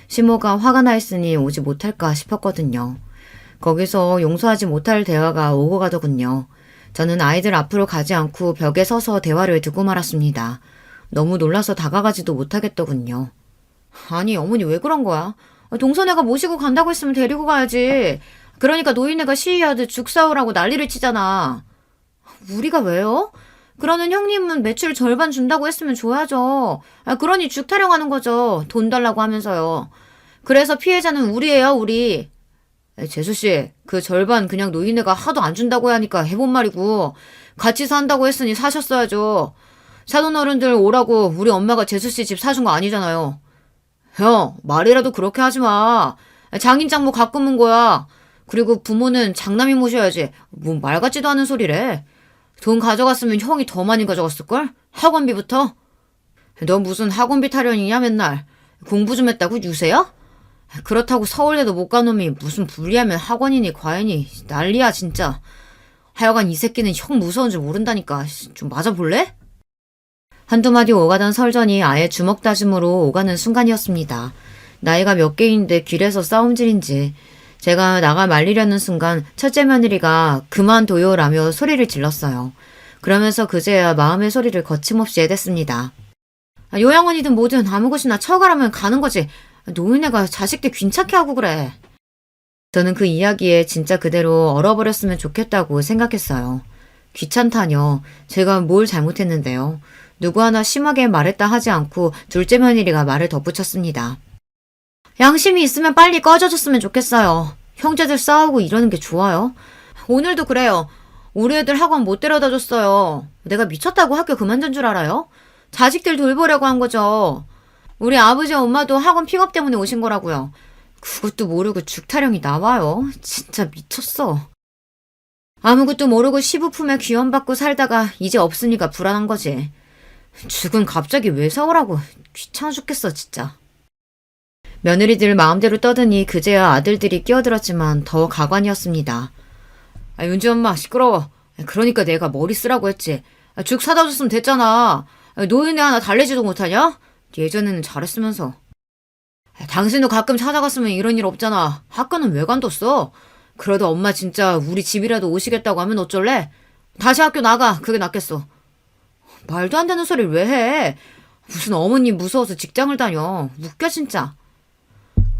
시모가 화가 나 있으니 오지 못할까 싶었거든요. 거기서 용서하지 못할 대화가 오고 가더군요. 저는 아이들 앞으로 가지 않고 벽에 서서 대화를 듣고 말았습니다. 너무 놀라서 다가가지도 못하겠더군요. 아니 어머니 왜 그런 거야? 동서네가 모시고 간다고 했으면 데리고 가야지. 그러니까 노인네가 시위하듯 죽 사오라고 난리를 치잖아. 우리가 왜요? 그러는 형님은 매출 절반 준다고 했으면 줘야죠. 그러니 죽 타령하는 거죠. 돈 달라고 하면서요. 그래서 피해자는 우리예요, 우리. 재수씨, 그 절반 그냥 노인네가 하도 안 준다고 하니까 해본 말이고, 같이 산다고 했으니 사셨어야죠. 사돈 어른들 오라고 우리 엄마가 재수씨 집 사준 거 아니잖아요. 형, 말이라도 그렇게 하지 마. 장인 장모 가끔은 거야. 그리고 부모는 장남이 모셔야지. 뭐 말 같지도 않은 소리래. 돈 가져갔으면 형이 더 많이 가져갔을걸? 학원비부터? 너 무슨 학원비 타령이냐 맨날. 공부 좀 했다고 유세야? 그렇다고 서울대도 못 간 놈이 무슨 불리하면 학원이니 과외니 난리야 진짜. 하여간 이 새끼는 형 무서운 줄 모른다니까. 좀 맞아볼래? 한두 마디 오가던 설전이 아예 주먹 다짐으로 오가는 순간이었습니다. 나이가 몇 개인데 길에서 싸움질인지 제가 나가 말리려는 순간 첫째 며느리가 그만둬요라며 소리를 질렀어요. 그러면서 그제야 마음의 소리를 거침없이 해댔습니다. 요양원이든 뭐든 아무 곳이나 처가라면 가는 거지. 노인네가 자식들 귀찮게 하고 그래. 저는 그 이야기에 진짜 그대로 얼어버렸으면 좋겠다고 생각했어요. 귀찮다뇨. 제가 뭘 잘못했는데요. 누구 하나 심하게 말했다 하지 않고 둘째 며느리가 말을 덧붙였습니다. 양심이 있으면 빨리 꺼져줬으면 좋겠어요. 형제들 싸우고 이러는 게 좋아요. 오늘도 그래요. 우리 애들 학원 못 데려다 줬어요. 내가 미쳤다고 학교 그만둔 줄 알아요? 자식들 돌보려고 한 거죠. 우리 아버지 엄마도 학원 픽업 때문에 오신 거라고요. 그것도 모르고 죽타령이 나와요. 진짜 미쳤어. 아무것도 모르고 시부품에 귀염받고 살다가 이제 없으니까 불안한 거지. 죽은 갑자기 왜 사오라고. 귀찮아 죽겠어 진짜. 며느리들 마음대로 떠드니 그제야 아들들이 끼어들었지만 더 가관이었습니다. 윤지 엄마 시끄러워. 그러니까 내가 머리 쓰라고 했지. 죽 사다 줬으면 됐잖아. 노인네 하나 달래지도 못하냐? 예전에는 잘했으면서. 당신도 가끔 찾아갔으면 이런 일 없잖아. 학교는 왜 관뒀어? 그래도 엄마 진짜 우리 집이라도 오시겠다고 하면 어쩔래? 다시 학교 나가. 그게 낫겠어. 말도 안 되는 소리를 왜 해? 무슨 어머님 무서워서 직장을 다녀. 웃겨 진짜.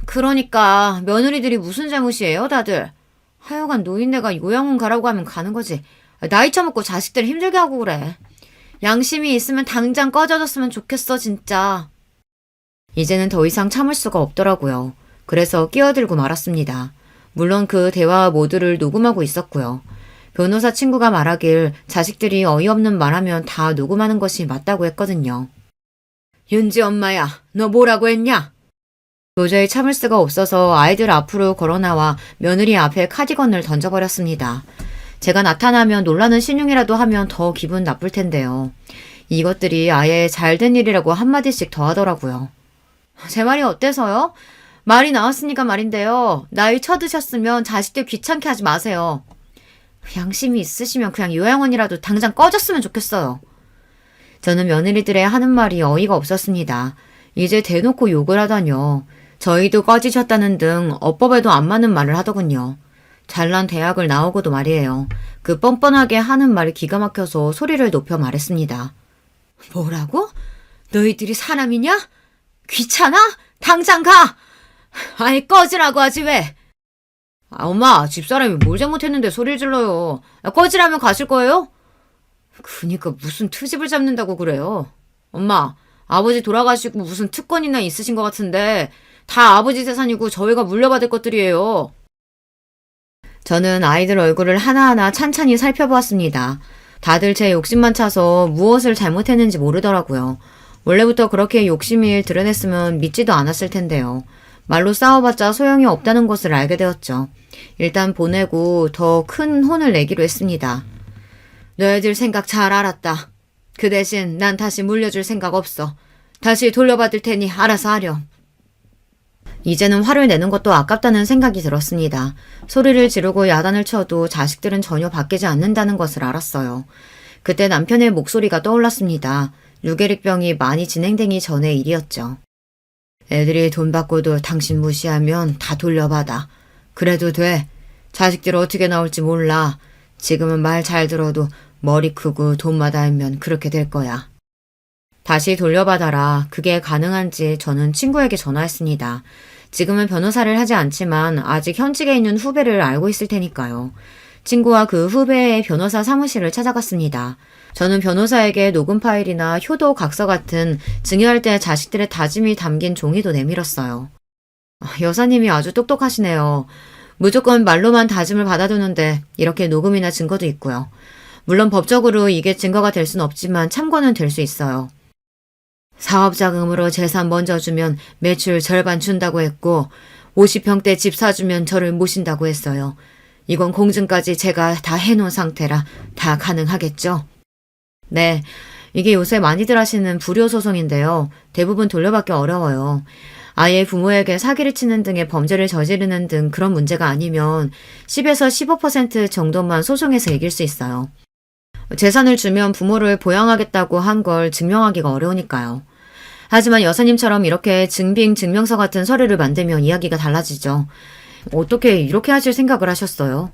그러니까 며느리들이 무슨 잘못이에요 다들. 하여간 노인네가 요양원 가라고 하면 가는 거지. 나이 처먹고 자식들 힘들게 하고 그래. 양심이 있으면 당장 꺼져줬으면 좋겠어 진짜. 이제는 더 이상 참을 수가 없더라고요. 그래서 끼어들고 말았습니다. 물론 그 대화 모두를 녹음하고 있었고요. 변호사 친구가 말하길 자식들이 어이없는 말하면 다 녹음하는 것이 맞다고 했거든요. 윤지 엄마야, 너 뭐라고 했냐? 도저히 참을 수가 없어서 아이들 앞으로 걸어나와 며느리 앞에 카디건을 던져버렸습니다. 제가 나타나면 놀라는 신용이라도 하면 더 기분 나쁠 텐데요. 이것들이 아예 잘된 일이라고 한마디씩 더 하더라고요. 제 말이 어때서요? 말이 나왔으니까 말인데요. 나이 쳐드셨으면 자식들 귀찮게 하지 마세요. 양심이 있으시면 그냥 요양원이라도 당장 꺼졌으면 좋겠어요. 저는 며느리들의 하는 말이 어이가 없었습니다. 이제 대놓고 욕을 하다뇨. 저희도 꺼지셨다는 등 어법에도 안 맞는 말을 하더군요. 잘난 대학을 나오고도 말이에요. 그 뻔뻔하게 하는 말이 기가 막혀서 소리를 높여 말했습니다. 뭐라고? 너희들이 사람이냐? 귀찮아? 당장 가! 아이 꺼지라고 하지 왜? 엄마 집사람이 뭘 잘못했는데 소리를 질러요. 꺼지라면 가실 거예요? 그니까 무슨 트집을 잡는다고 그래요. 엄마 아버지 돌아가시고 무슨 특권이나 있으신 것 같은데 다 아버지 재산이고 저희가 물려받을 것들이에요. 저는 아이들 얼굴을 하나하나 찬찬히 살펴보았습니다. 다들 제 욕심만 차서 무엇을 잘못했는지 모르더라고요. 원래부터 그렇게 욕심을 드러냈으면 믿지도 않았을 텐데요. 말로 싸워봤자 소용이 없다는 것을 알게 되었죠. 일단 보내고 더 큰 혼을 내기로 했습니다. 너희들 생각 잘 알았다. 그 대신 난 다시 물려줄 생각 없어. 다시 돌려받을 테니 알아서 하렴. 이제는 화를 내는 것도 아깝다는 생각이 들었습니다. 소리를 지르고 야단을 쳐도 자식들은 전혀 바뀌지 않는다는 것을 알았어요. 그때 남편의 목소리가 떠올랐습니다. 루게릭병이 많이 진행되기 전의 일이었죠. 애들이 돈 받고도 당신 무시하면 다 돌려받아. 그래도 돼. 자식들 어떻게 나올지 몰라. 지금은 말 잘 들어도 머리 크고 돈 마다하면 그렇게 될 거야. 다시 돌려받아라. 그게 가능한지 저는 친구에게 전화했습니다. 지금은 변호사를 하지 않지만 아직 현직에 있는 후배를 알고 있을 테니까요. 친구와 그 후배의 변호사 사무실을 찾아갔습니다. 저는 변호사에게 녹음 파일이나 효도 각서 같은 증여할 때 자식들의 다짐이 담긴 종이도 내밀었어요. 여사님이 아주 똑똑하시네요. 무조건 말로만 다짐을 받아두는데 이렇게 녹음이나 증거도 있고요. 물론 법적으로 이게 증거가 될 순 없지만 참고는 될 수 있어요. 사업자금으로 재산 먼저 주면 매출 절반 준다고 했고 50평대 집 사주면 저를 모신다고 했어요. 이건 공증까지 제가 다 해놓은 상태라 다 가능하겠죠? 네, 이게 요새 많이들 하시는 불효소송인데요. 대부분 돌려받기 어려워요. 아예 부모에게 사기를 치는 등의 범죄를 저지르는 등 그런 문제가 아니면 10에서 15% 정도만 소송에서 이길 수 있어요. 재산을 주면 부모를 보양하겠다고 한 걸 증명하기가 어려우니까요. 하지만 여사님처럼 이렇게 증빙 증명서 같은 서류를 만들면 이야기가 달라지죠. 어떻게 이렇게 하실 생각을 하셨어요?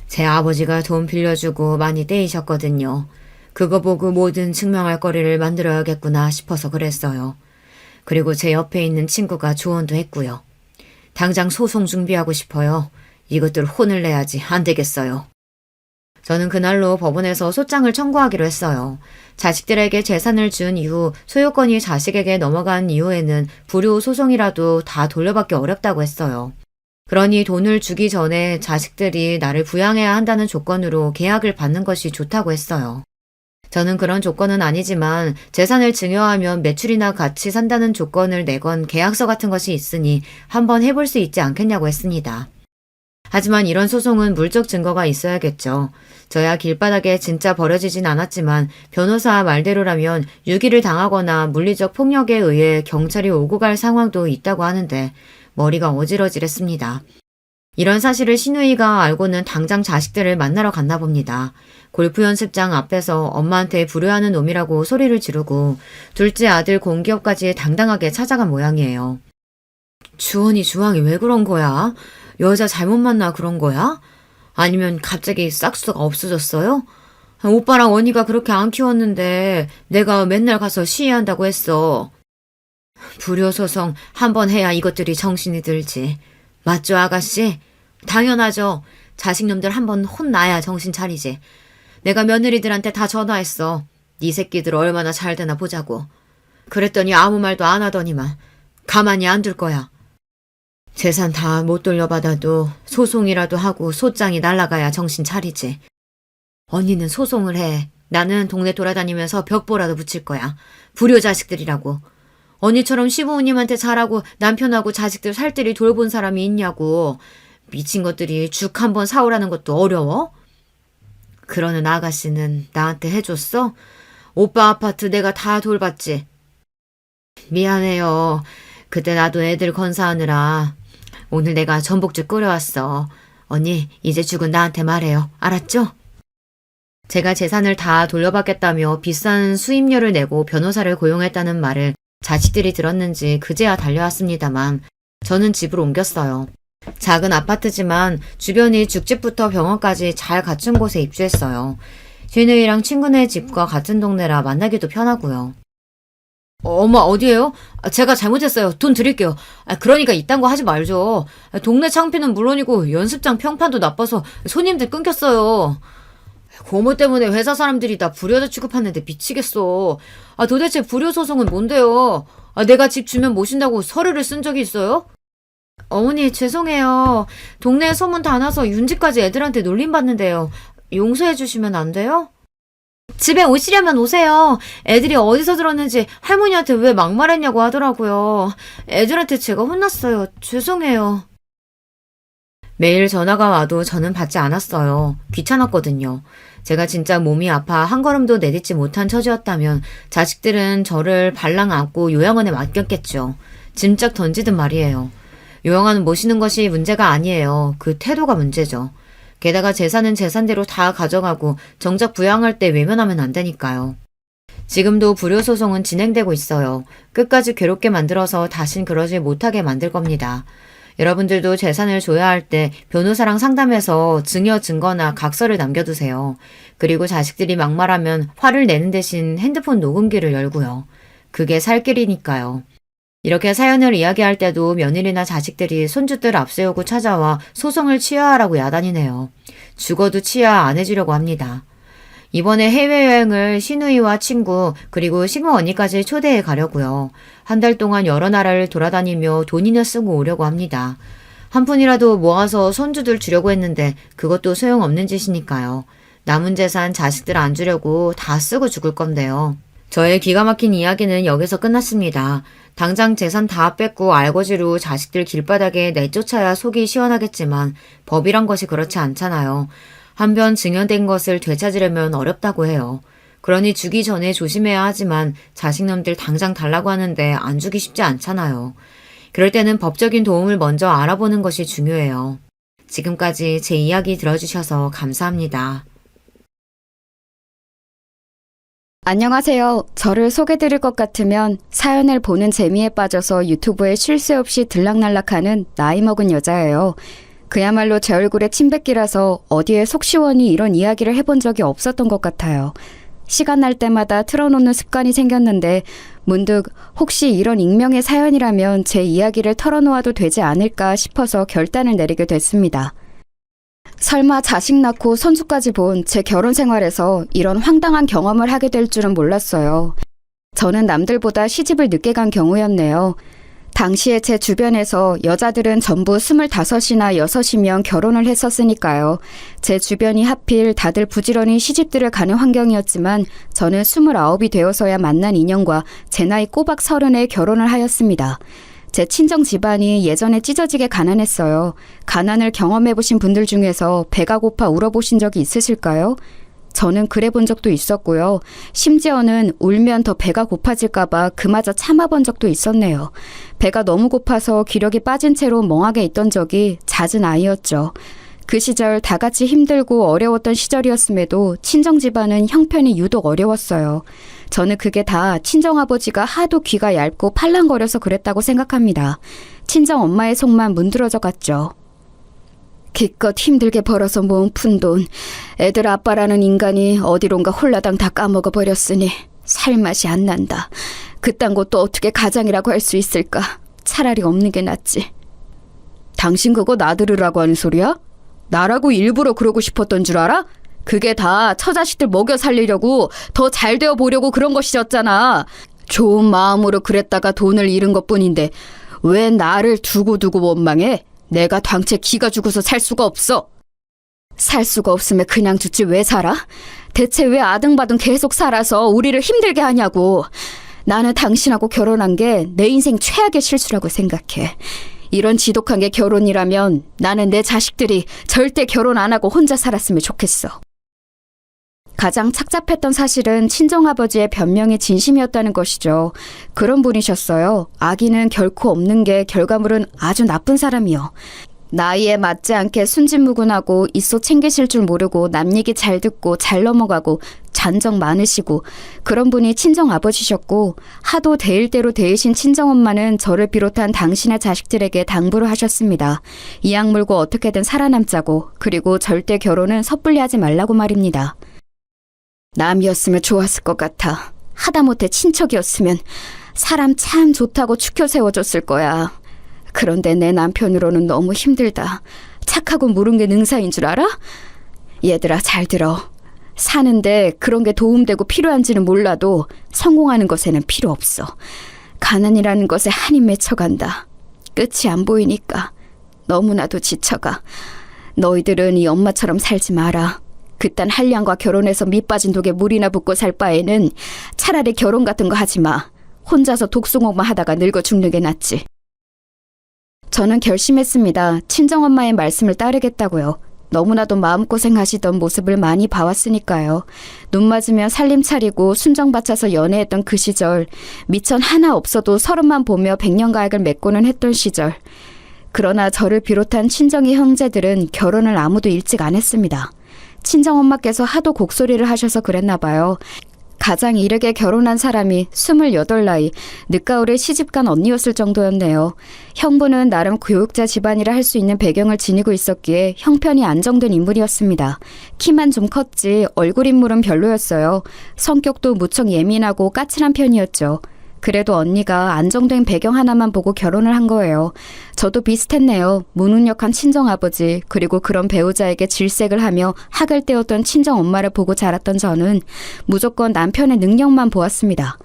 제 아버지가 돈 빌려주고 많이 떼이셨거든요. 그거 보고 뭐든 증명할 거리를 만들어야겠구나 싶어서 그랬어요. 그리고 제 옆에 있는 친구가 조언도 했고요. 당장 소송 준비하고 싶어요. 이것들 혼을 내야지 안 되겠어요. 저는 그날로 법원에서 소장을 청구하기로 했어요. 자식들에게 재산을 준 이후 소유권이 자식에게 넘어간 이후에는 불효 소송이라도 다 돌려받기 어렵다고 했어요. 그러니 돈을 주기 전에 자식들이 나를 부양해야 한다는 조건으로 계약을 받는 것이 좋다고 했어요. 저는 그런 조건은 아니지만 재산을 증여하면 매출이나 같이 산다는 조건을 내건 계약서 같은 것이 있으니 한번 해볼 수 있지 않겠냐고 했습니다. 하지만 이런 소송은 물적 증거가 있어야겠죠. 저야 길바닥에 진짜 버려지진 않았지만 변호사 말대로라면 유기를 당하거나 물리적 폭력에 의해 경찰이 오고 갈 상황도 있다고 하는데 머리가 어지러질했습니다. 이런 사실을 시누이가 알고는 당장 자식들을 만나러 갔나 봅니다. 골프 연습장 앞에서 엄마한테 불효하는 놈이라고 소리를 지르고 둘째 아들 공기업까지 당당하게 찾아간 모양이에요. 주원이 주황이 왜 그런 거야? 여자 잘못 만나 그런 거야? 아니면 갑자기 싹수가 없어졌어요? 오빠랑 언니가 그렇게 안 키웠는데 내가 맨날 가서 시위한다고 했어. 불효소송 한번 해야 이것들이 정신이 들지. 맞죠, 아가씨? 당연하죠. 자식놈들 한번 혼나야 정신 차리지. 내가 며느리들한테 다 전화했어. 네 새끼들 얼마나 잘 되나 보자고. 그랬더니 아무 말도 안 하더니만 가만히 안 둘 거야. 재산 다 못 돌려받아도 소송이라도 하고 소장이 날아가야 정신 차리지. 언니는 소송을 해. 나는 동네 돌아다니면서 벽보라도 붙일 거야. 불효 자식들이라고. 언니처럼 시부모님한테 잘하고 남편하고 자식들 살뜰히 돌본 사람이 있냐고. 미친 것들이 죽 한번 사오라는 것도 어려워? 그러는 아가씨는 나한테 해줬어? 오빠 아파트 내가 다 돌봤지. 미안해요. 그때 나도 애들 건사하느라. 오늘 내가 전복죽 끓여왔어. 언니 이제 죽은 나한테 말해요. 알았죠? 제가 재산을 다 돌려받겠다며 비싼 수임료를 내고 변호사를 고용했다는 말을 자식들이 들었는지 그제야 달려왔습니다만 저는 집을 옮겼어요. 작은 아파트지만 주변이 죽집부터 병원까지 잘 갖춘 곳에 입주했어요. 시누이랑 친구네 집과 같은 동네라 만나기도 편하고요. 엄마 어디에요? 제가 잘못했어요. 돈 드릴게요. 그러니까 이딴 거 하지 말죠. 동네 창피는 물론이고 연습장 평판도 나빠서 손님들 끊겼어요. 고모 때문에 회사 사람들이 나 불효자 취급하는데 미치겠어. 도대체 불효소송은 뭔데요? 내가 집 주면 모신다고 서류를 쓴 적이 있어요? 어머니 죄송해요. 동네에 소문 다 나서 윤지까지 애들한테 놀림받는데요. 용서해 주시면 안 돼요? 집에 오시려면 오세요. 애들이 어디서 들었는지 할머니한테 왜 막말했냐고 하더라고요. 애들한테 제가 혼났어요. 죄송해요. 매일 전화가 와도 저는 받지 않았어요. 귀찮았거든요. 제가 진짜 몸이 아파 한 걸음도 내딛지 못한 처지였다면 자식들은 저를 발랑 안고 요양원에 맡겼겠죠. 짐짝 던지든 말이에요. 요양원 모시는 것이 문제가 아니에요. 그 태도가 문제죠. 게다가 재산은 재산대로 다 가져가고 정작 부양할 때 외면하면 안 되니까요. 지금도 불효소송은 진행되고 있어요. 끝까지 괴롭게 만들어서 다신 그러지 못하게 만들 겁니다. 여러분들도 재산을 줘야 할 때 변호사랑 상담해서 증여 증거나 각서를 남겨두세요. 그리고 자식들이 막말하면 화를 내는 대신 핸드폰 녹음기를 열고요. 그게 살 길이니까요. 이렇게 사연을 이야기할 때도 며느리나 자식들이 손주들 앞세우고 찾아와 소송을 취하하라고 야단이네요. 죽어도 취하 안 해주려고 합니다. 이번에 해외여행을 시누이와 친구 그리고 시모 언니까지 초대해 가려고요. 한 달 동안 여러 나라를 돌아다니며 돈이나 쓰고 오려고 합니다. 한 푼이라도 모아서 손주들 주려고 했는데 그것도 소용없는 짓이니까요. 남은 재산 자식들 안 주려고 다 쓰고 죽을 건데요. 저의 기가 막힌 이야기는 여기서 끝났습니다. 당장 재산 다 뺏고 알거지로 자식들 길바닥에 내쫓아야 속이 시원하겠지만 법이란 것이 그렇지 않잖아요. 한번 증여된 것을 되찾으려면 어렵다고 해요. 그러니 주기 전에 조심해야 하지만 자식놈들 당장 달라고 하는데 안 주기 쉽지 않잖아요. 그럴 때는 법적인 도움을 먼저 알아보는 것이 중요해요. 지금까지 제 이야기 들어주셔서 감사합니다. 안녕하세요. 저를 소개드릴 것 같으면 사연을 보는 재미에 빠져서 유튜브에 쉴 새 없이 들락날락하는 나이 먹은 여자예요. 그야말로 제 얼굴에 침뱉기라서 어디에 속 시원히 이런 이야기를 해본 적이 없었던 것 같아요. 시간 날 때마다 틀어놓는 습관이 생겼는데 문득 혹시 이런 익명의 사연이라면 제 이야기를 털어놓아도 되지 않을까 싶어서 결단을 내리게 됐습니다. 설마 자식 낳고 손주까지 본 제 결혼 생활에서 이런 황당한 경험을 하게 될 줄은 몰랐어요. 저는 남들보다 시집을 늦게 간 경우였네요. 당시에 제 주변에서 여자들은 전부 25이나 6이면 결혼을 했었으니까요. 제 주변이 하필 다들 부지런히 시집들을 가는 환경이었지만 저는 29이 되어서야 만난 인연과 제 나이 꼬박 30에 결혼을 하였습니다. 제 친정 집안이 예전에 찢어지게 가난했어요. 가난을 경험해보신 분들 중에서 배가 고파 울어보신 적이 있으실까요? 저는 그래 본 적도 있었고요. 심지어는 울면 더 배가 고파질까봐 그마저 참아본 적도 있었네요. 배가 너무 고파서 기력이 빠진 채로 멍하게 있던 적이 잦은 아이였죠. 그 시절 다 같이 힘들고 어려웠던 시절이었음에도 친정 집안은 형편이 유독 어려웠어요. 저는 그게 다 친정아버지가 하도 귀가 얇고 팔랑거려서 그랬다고 생각합니다. 친정 엄마의 속만 문드러져 갔죠. 기껏 힘들게 벌어서 모은 푼돈, 애들 아빠라는 인간이 어디론가 홀라당 다 까먹어버렸으니 살맛이 안 난다. 그딴 것도 어떻게 가장이라고 할 수 있을까? 차라리 없는 게 낫지. 당신 그거 나 들으라고 하는 소리야? 나라고 일부러 그러고 싶었던 줄 알아? 그게 다 처자식들 먹여 살리려고 더 잘 되어 보려고 그런 것이었잖아. 좋은 마음으로 그랬다가 돈을 잃은 것뿐인데 왜 나를 두고두고 원망해? 내가 당최 기가 죽어서 살 수가 없어. 살 수가 없으면 그냥 죽지 왜 살아? 대체 왜 아등바등 계속 살아서 우리를 힘들게 하냐고. 나는 당신하고 결혼한 게 내 인생 최악의 실수라고 생각해. 이런 지독한 게 결혼이라면 나는 내 자식들이 절대 결혼 안 하고 혼자 살았으면 좋겠어. 가장 착잡했던 사실은 친정아버지의 변명이 진심이었다는 것이죠. 그런 분이셨어요. 아기는 결코 없는 게 결과물은 아주 나쁜 사람이요. 나이에 맞지 않게 순진무구하고 있어 챙기실 줄 모르고 남 얘기 잘 듣고 잘 넘어가고 잔정 많으시고 그런 분이 친정아버지셨고 하도 대일 대로 대이신 친정엄마는 저를 비롯한 당신의 자식들에게 당부를 하셨습니다. 이악 물고 어떻게든 살아남자고 그리고 절대 결혼은 섣불리 하지 말라고 말입니다. 남이었으면 좋았을 것 같아. 하다못해 친척이었으면 사람 참 좋다고 추켜 세워줬을 거야. 그런데 내 남편으로는 너무 힘들다. 착하고 무른 게 능사인 줄 알아? 얘들아 잘 들어. 사는데 그런 게 도움되고 필요한지는 몰라도 성공하는 것에는 필요 없어. 가난이라는 것에 한이 맺혀간다. 끝이 안 보이니까 너무나도 지쳐가. 너희들은 이 엄마처럼 살지 마라. 그딴 한량과 결혼해서 밑빠진 독에 물이나 붓고 살 바에는 차라리 결혼 같은 거 하지 마. 혼자서 독수공만 하다가 늙어 죽는 게 낫지. 저는 결심했습니다. 친정엄마의 말씀을 따르겠다고요. 너무나도 마음고생하시던 모습을 많이 봐왔으니까요. 눈 맞으면 살림 차리고 순정 바쳐서 연애했던 그 시절, 미천 하나 없어도 서로만 보며 백년가액을 맺고는 했던 시절. 그러나 저를 비롯한 친정의 형제들은 결혼을 아무도 일찍 안 했습니다. 친정엄마께서 하도 곡소리를 하셔서 그랬나 봐요. 가장 이르게 결혼한 사람이 28 나이, 늦가을에 시집간 언니였을 정도였네요. 형부는 나름 교육자 집안이라 할 수 있는 배경을 지니고 있었기에 형편이 안정된 인물이었습니다. 키만 좀 컸지 얼굴 인물은 별로였어요. 성격도 무척 예민하고 까칠한 편이었죠. 그래도 언니가 안정된 배경 하나만 보고 결혼을 한 거예요. 저도 비슷했네요. 무능력한 친정아버지, 그리고 그런 배우자에게 질색을 하며 학을 떼었던 친정엄마를 보고 자랐던 저는 무조건 남편의 능력만 보았습니다.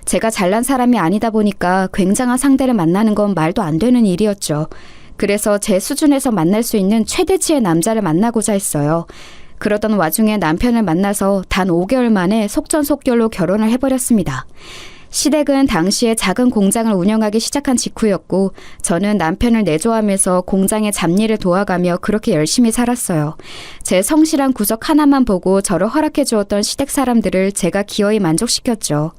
제가 잘난 사람이 아니다 보니까 굉장한 상대를 만나는 건 말도 안 되는 일이었죠. 그래서 제 수준에서 만날 수 있는 최대치의 남자를 만나고자 했어요. 그러던 와중에 남편을 만나서 단 5개월 만에 속전속결로 결혼을 해버렸습니다. 시댁은 당시에 작은 공장을 운영하기 시작한 직후였고 저는 남편을 내조하면서 공장의 잡일을 도와가며 그렇게 열심히 살았어요. 제 성실한 구석 하나만 보고 저를 허락해 주었던 시댁 사람들을 제가 기어이 만족시켰죠.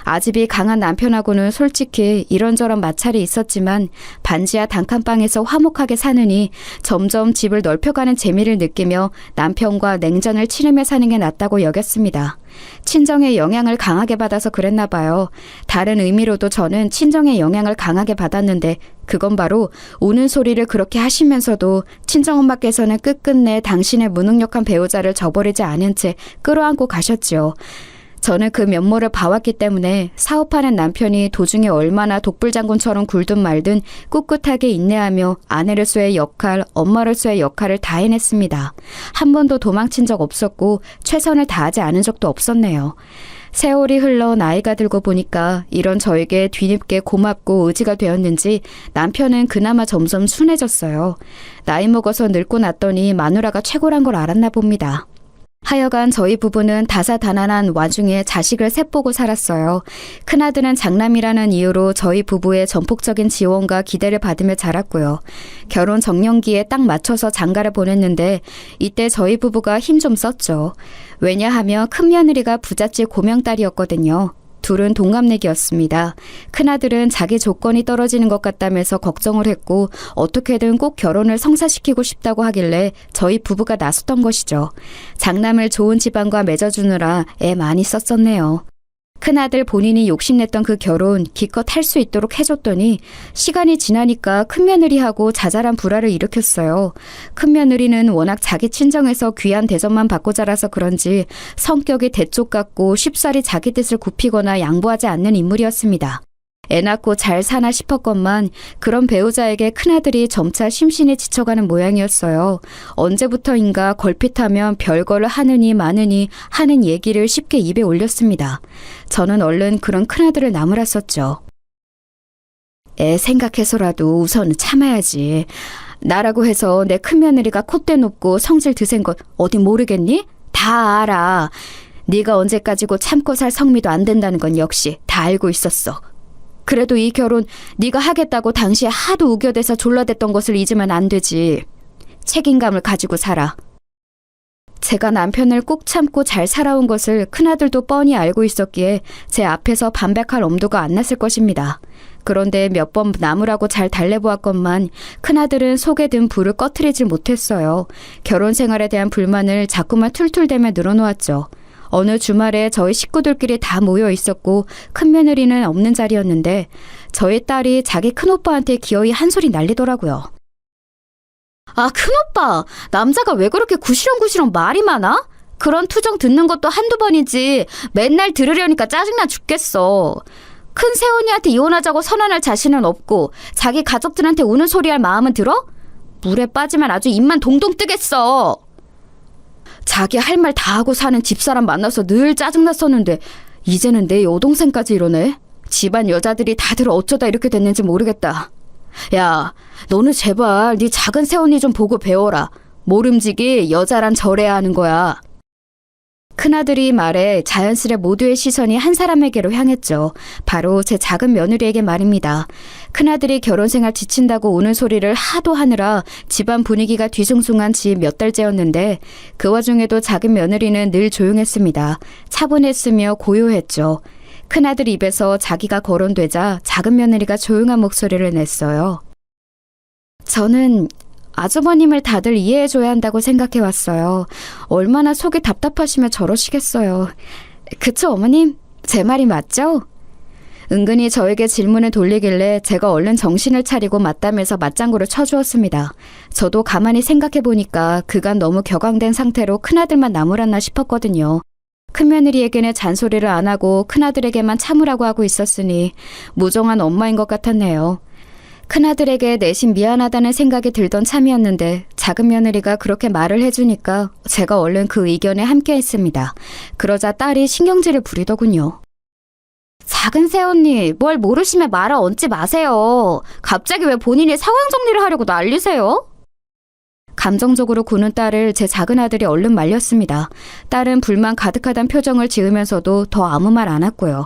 아집이 강한 남편하고는 솔직히 이런저런 마찰이 있었지만 반지하 단칸방에서 화목하게 사느니 점점 집을 넓혀가는 재미를 느끼며 남편과 냉전을 치르며 사는 게 낫다고 여겼습니다. 친정의 영향을 강하게 받아서 그랬나 봐요. 다른 의미로도 저는 친정의 영향을 강하게 받았는데 그건 바로 우는 소리를 그렇게 하시면서도 친정엄마께서는 끝끝내 당신의 무능력한 배우자를 저버리지 않은 채 끌어안고 가셨죠. 저는 그 면모를 봐왔기 때문에 사업하는 남편이 도중에 얼마나 독불장군처럼 굴든 말든 꿋꿋하게 인내하며 아내로서의 역할, 엄마로서의 역할을 다 해냈습니다. 한 번도 도망친 적 없었고 최선을 다하지 않은 적도 없었네요. 세월이 흘러 나이가 들고 보니까 이런 저에게 뒤늦게 고맙고 의지가 되었는지 남편은 그나마 점점 순해졌어요. 나이 먹어서 늙고 났더니 마누라가 최고란 걸 알았나 봅니다. 하여간 저희 부부는 다사다난한 와중에 자식을 셋 보고 살았어요. 큰아들은 장남이라는 이유로 저희 부부의 전폭적인 지원과 기대를 받으며 자랐고요. 결혼 정년기에 딱 맞춰서 장가를 보냈는데 이때 저희 부부가 힘 좀 썼죠. 왜냐하면 큰며느리가 부잣집 고명딸이었거든요. 둘은 동갑내기였습니다. 큰아들은 자기 조건이 떨어지는 것 같다면서 걱정을 했고 어떻게든 꼭 결혼을 성사시키고 싶다고 하길래 저희 부부가 나섰던 것이죠. 장남을 좋은 집안과 맺어주느라 애 많이 썼었네요. 큰아들 본인이 욕심냈던 그 결혼 기껏 할 수 있도록 해줬더니 시간이 지나니까 큰며느리하고 자잘한 불화를 일으켰어요. 큰며느리는 워낙 자기 친정에서 귀한 대접만 받고 자라서 그런지 성격이 대쪽 같고 쉽사리 자기 뜻을 굽히거나 양보하지 않는 인물이었습니다. 애 낳고 잘 사나 싶었건만 그런 배우자에게 큰아들이 점차 심신이 지쳐가는 모양이었어요. 언제부터인가 걸핏하면 별거를 하느니 마느니 하는 얘기를 쉽게 입에 올렸습니다. 저는 얼른 그런 큰아들을 나무랐었죠. 애 생각해서라도 우선 참아야지. 나라고 해서 내 큰며느리가 콧대 높고 성질 드센 것 어디 모르겠니? 다 알아. 네가 언제까지고 참고 살 성미도 안 된다는 건 역시 다 알고 있었어. 그래도 이 결혼 네가 하겠다고 당시에 하도 우겨대서 졸라댔던 것을 잊으면 안 되지. 책임감을 가지고 살아. 제가 남편을 꾹 참고 잘 살아온 것을 큰아들도 뻔히 알고 있었기에 제 앞에서 반백할 엄두가 안 났을 것입니다. 그런데 몇 번 나무라고 잘 달래보았건만 큰아들은 속에 든 불을 꺼트리질 못했어요. 결혼 생활에 대한 불만을 자꾸만 툴툴대며 늘어놓았죠. 어느 주말에 저희 식구들끼리 다 모여 있었고 큰며느리는 없는 자리였는데 저희 딸이 자기 큰오빠한테 기어이 한 소리 날리더라고요. 아, 큰오빠! 남자가 왜 그렇게 구시렁구시렁 말이 많아? 그런 투정 듣는 것도 한두 번이지 맨날 들으려니까 짜증나 죽겠어. 큰 새언니한테 이혼하자고 선언할 자신은 없고 자기 가족들한테 우는 소리 할 마음은 들어? 물에 빠지면 아주 입만 동동 뜨겠어. 자기 할 말 다 하고 사는 집사람 만나서 늘 짜증났었는데 이제는 내 여동생까지 이러네. 집안 여자들이 다들 어쩌다 이렇게 됐는지 모르겠다. 야, 너는 제발 네 작은 새언니 좀 보고 배워라. 모름지기 여자란 저래야 하는 거야. 큰아들이 말에 자연스레 모두의 시선이 한 사람에게로 향했죠. 바로 제 작은 며느리에게 말입니다. 큰아들이 결혼생활 지친다고 우는 소리를 하도 하느라 집안 분위기가 뒤숭숭한 지 몇 달째였는데 그 와중에도 작은 며느리는 늘 조용했습니다. 차분했으며 고요했죠. 큰아들 입에서 자기가 거론되자 작은 며느리가 조용한 목소리를 냈어요. 저는 아주버님을 다들 이해해줘야 한다고 생각해왔어요. 얼마나 속이 답답하시면 저러시겠어요. 그쵸, 어머님? 제 말이 맞죠? 은근히 저에게 질문을 돌리길래 제가 얼른 정신을 차리고 맞다면서 맞장구를 쳐주었습니다. 저도 가만히 생각해보니까 그간 너무 격앙된 상태로 큰아들만 나무랐나 싶었거든요. 큰며느리에게는 잔소리를 안 하고 큰아들에게만 참으라고 하고 있었으니 무정한 엄마인 것 같았네요. 큰아들에게 내심 미안하다는 생각이 들던 참이었는데 작은 며느리가 그렇게 말을 해주니까 제가 얼른 그 의견에 함께했습니다. 그러자 딸이 신경질을 부리더군요. 작은 새언니, 뭘 모르시면 말아 얹지 마세요. 갑자기 왜 본인이 상황 정리를 하려고 난리세요? 감정적으로 구는 딸을 제 작은 아들이 얼른 말렸습니다. 딸은 불만 가득하단 표정을 지으면서도 더 아무 말 안 했고요.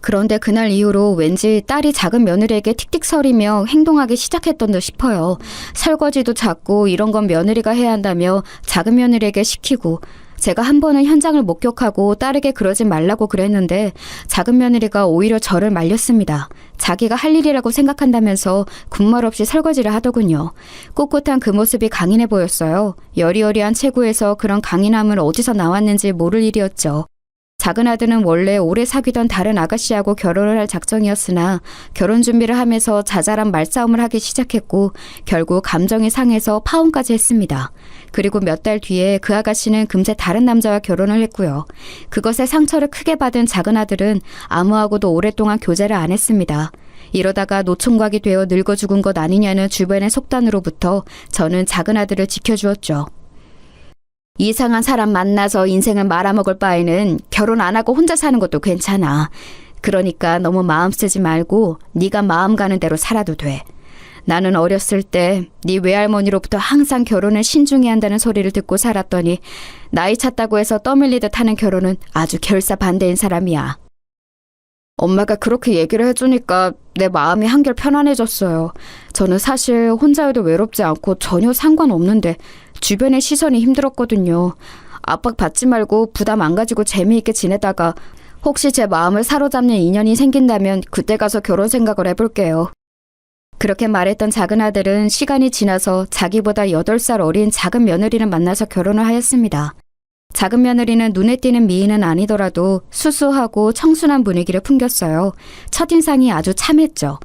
그런데 그날 이후로 왠지 딸이 작은 며느리에게 틱틱서리며 행동하기 시작했던 듯 싶어요. 설거지도 자꾸 이런 건 며느리가 해야 한다며 작은 며느리에게 시키고, 제가 한 번은 현장을 목격하고 딸에게 그러지 말라고 그랬는데 작은 며느리가 오히려 저를 말렸습니다. 자기가 할 일이라고 생각한다면서 군말 없이 설거지를 하더군요. 꿋꿋한 그 모습이 강인해 보였어요. 여리여리한 체구에서 그런 강인함은 어디서 나왔는지 모를 일이었죠. 작은 아들은 원래 오래 사귀던 다른 아가씨하고 결혼을 할 작정이었으나 결혼 준비를 하면서 자잘한 말싸움을 하기 시작했고 결국 감정이 상해서 파혼까지 했습니다. 그리고 몇 달 뒤에 그 아가씨는 금세 다른 남자와 결혼을 했고요. 그것에 상처를 크게 받은 작은 아들은 아무하고도 오랫동안 교제를 안 했습니다. 이러다가 노총각이 되어 늙어 죽은 것 아니냐는 주변의 속단으로부터 저는 작은 아들을 지켜주었죠. 이상한 사람 만나서 인생을 말아먹을 바에는 결혼 안 하고 혼자 사는 것도 괜찮아. 그러니까 너무 마음 쓰지 말고 네가 마음 가는 대로 살아도 돼. 나는 어렸을 때 네 외할머니로부터 항상 결혼을 신중히 한다는 소리를 듣고 살았더니 나이 찼다고 해서 떠밀리듯 하는 결혼은 아주 결사 반대인 사람이야. 엄마가 그렇게 얘기를 해주니까 내 마음이 한결 편안해졌어요. 저는 사실 혼자여도 외롭지 않고 전혀 상관없는데 주변의 시선이 힘들었거든요. 압박 받지 말고 부담 안 가지고 재미있게 지내다가 혹시 제 마음을 사로잡는 인연이 생긴다면 그때 가서 결혼 생각을 해볼게요. 그렇게 말했던 작은 아들은 시간이 지나서 자기보다 8살 어린 작은 며느리를 만나서 결혼을 하였습니다. 작은 며느리는 눈에 띄는 미인은 아니더라도 수수하고 청순한 분위기를 풍겼어요. 첫인상이 아주 참했죠.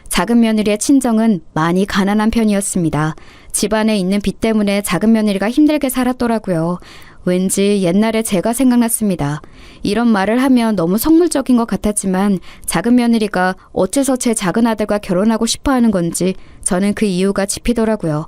작은 며느리의 친정은 많이 가난한 편이었습니다. 집안에 있는 빚 때문에 작은 며느리가 힘들게 살았더라고요. 왠지 옛날에 제가 생각났습니다. 이런 말을 하면 너무 속물적인 것 같았지만 작은 며느리가 어째서 제 작은 아들과 결혼하고 싶어 하는 건지 저는 그 이유가 짚이더라고요.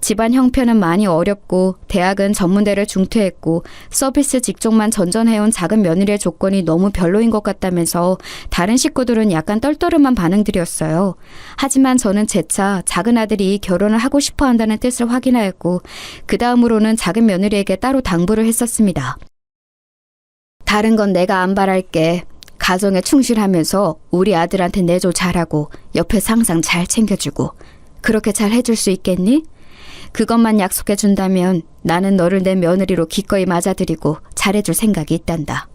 집안 형편은 많이 어렵고 대학은 전문대를 중퇴했고 서비스 직종만 전전해온 작은 며느리의 조건이 너무 별로인 것 같다면서 다른 식구들은 약간 떨떠름한 반응들이었어요. 하지만 저는 재차 작은 아들이 결혼을 하고 싶어 한다는 뜻을 확인하였고 그 다음으로는 작은 며느리에게 따로 당부를 했었습니다. 다른 건 내가 안 바랄게. 가정에 충실하면서 우리 아들한테 내조 잘하고 옆에서 항상 잘 챙겨주고 그렇게 잘 해줄 수 있겠니? 그것만 약속해 준다면 나는 너를 내 며느리로 기꺼이 맞아들이고 잘해줄 생각이 있단다.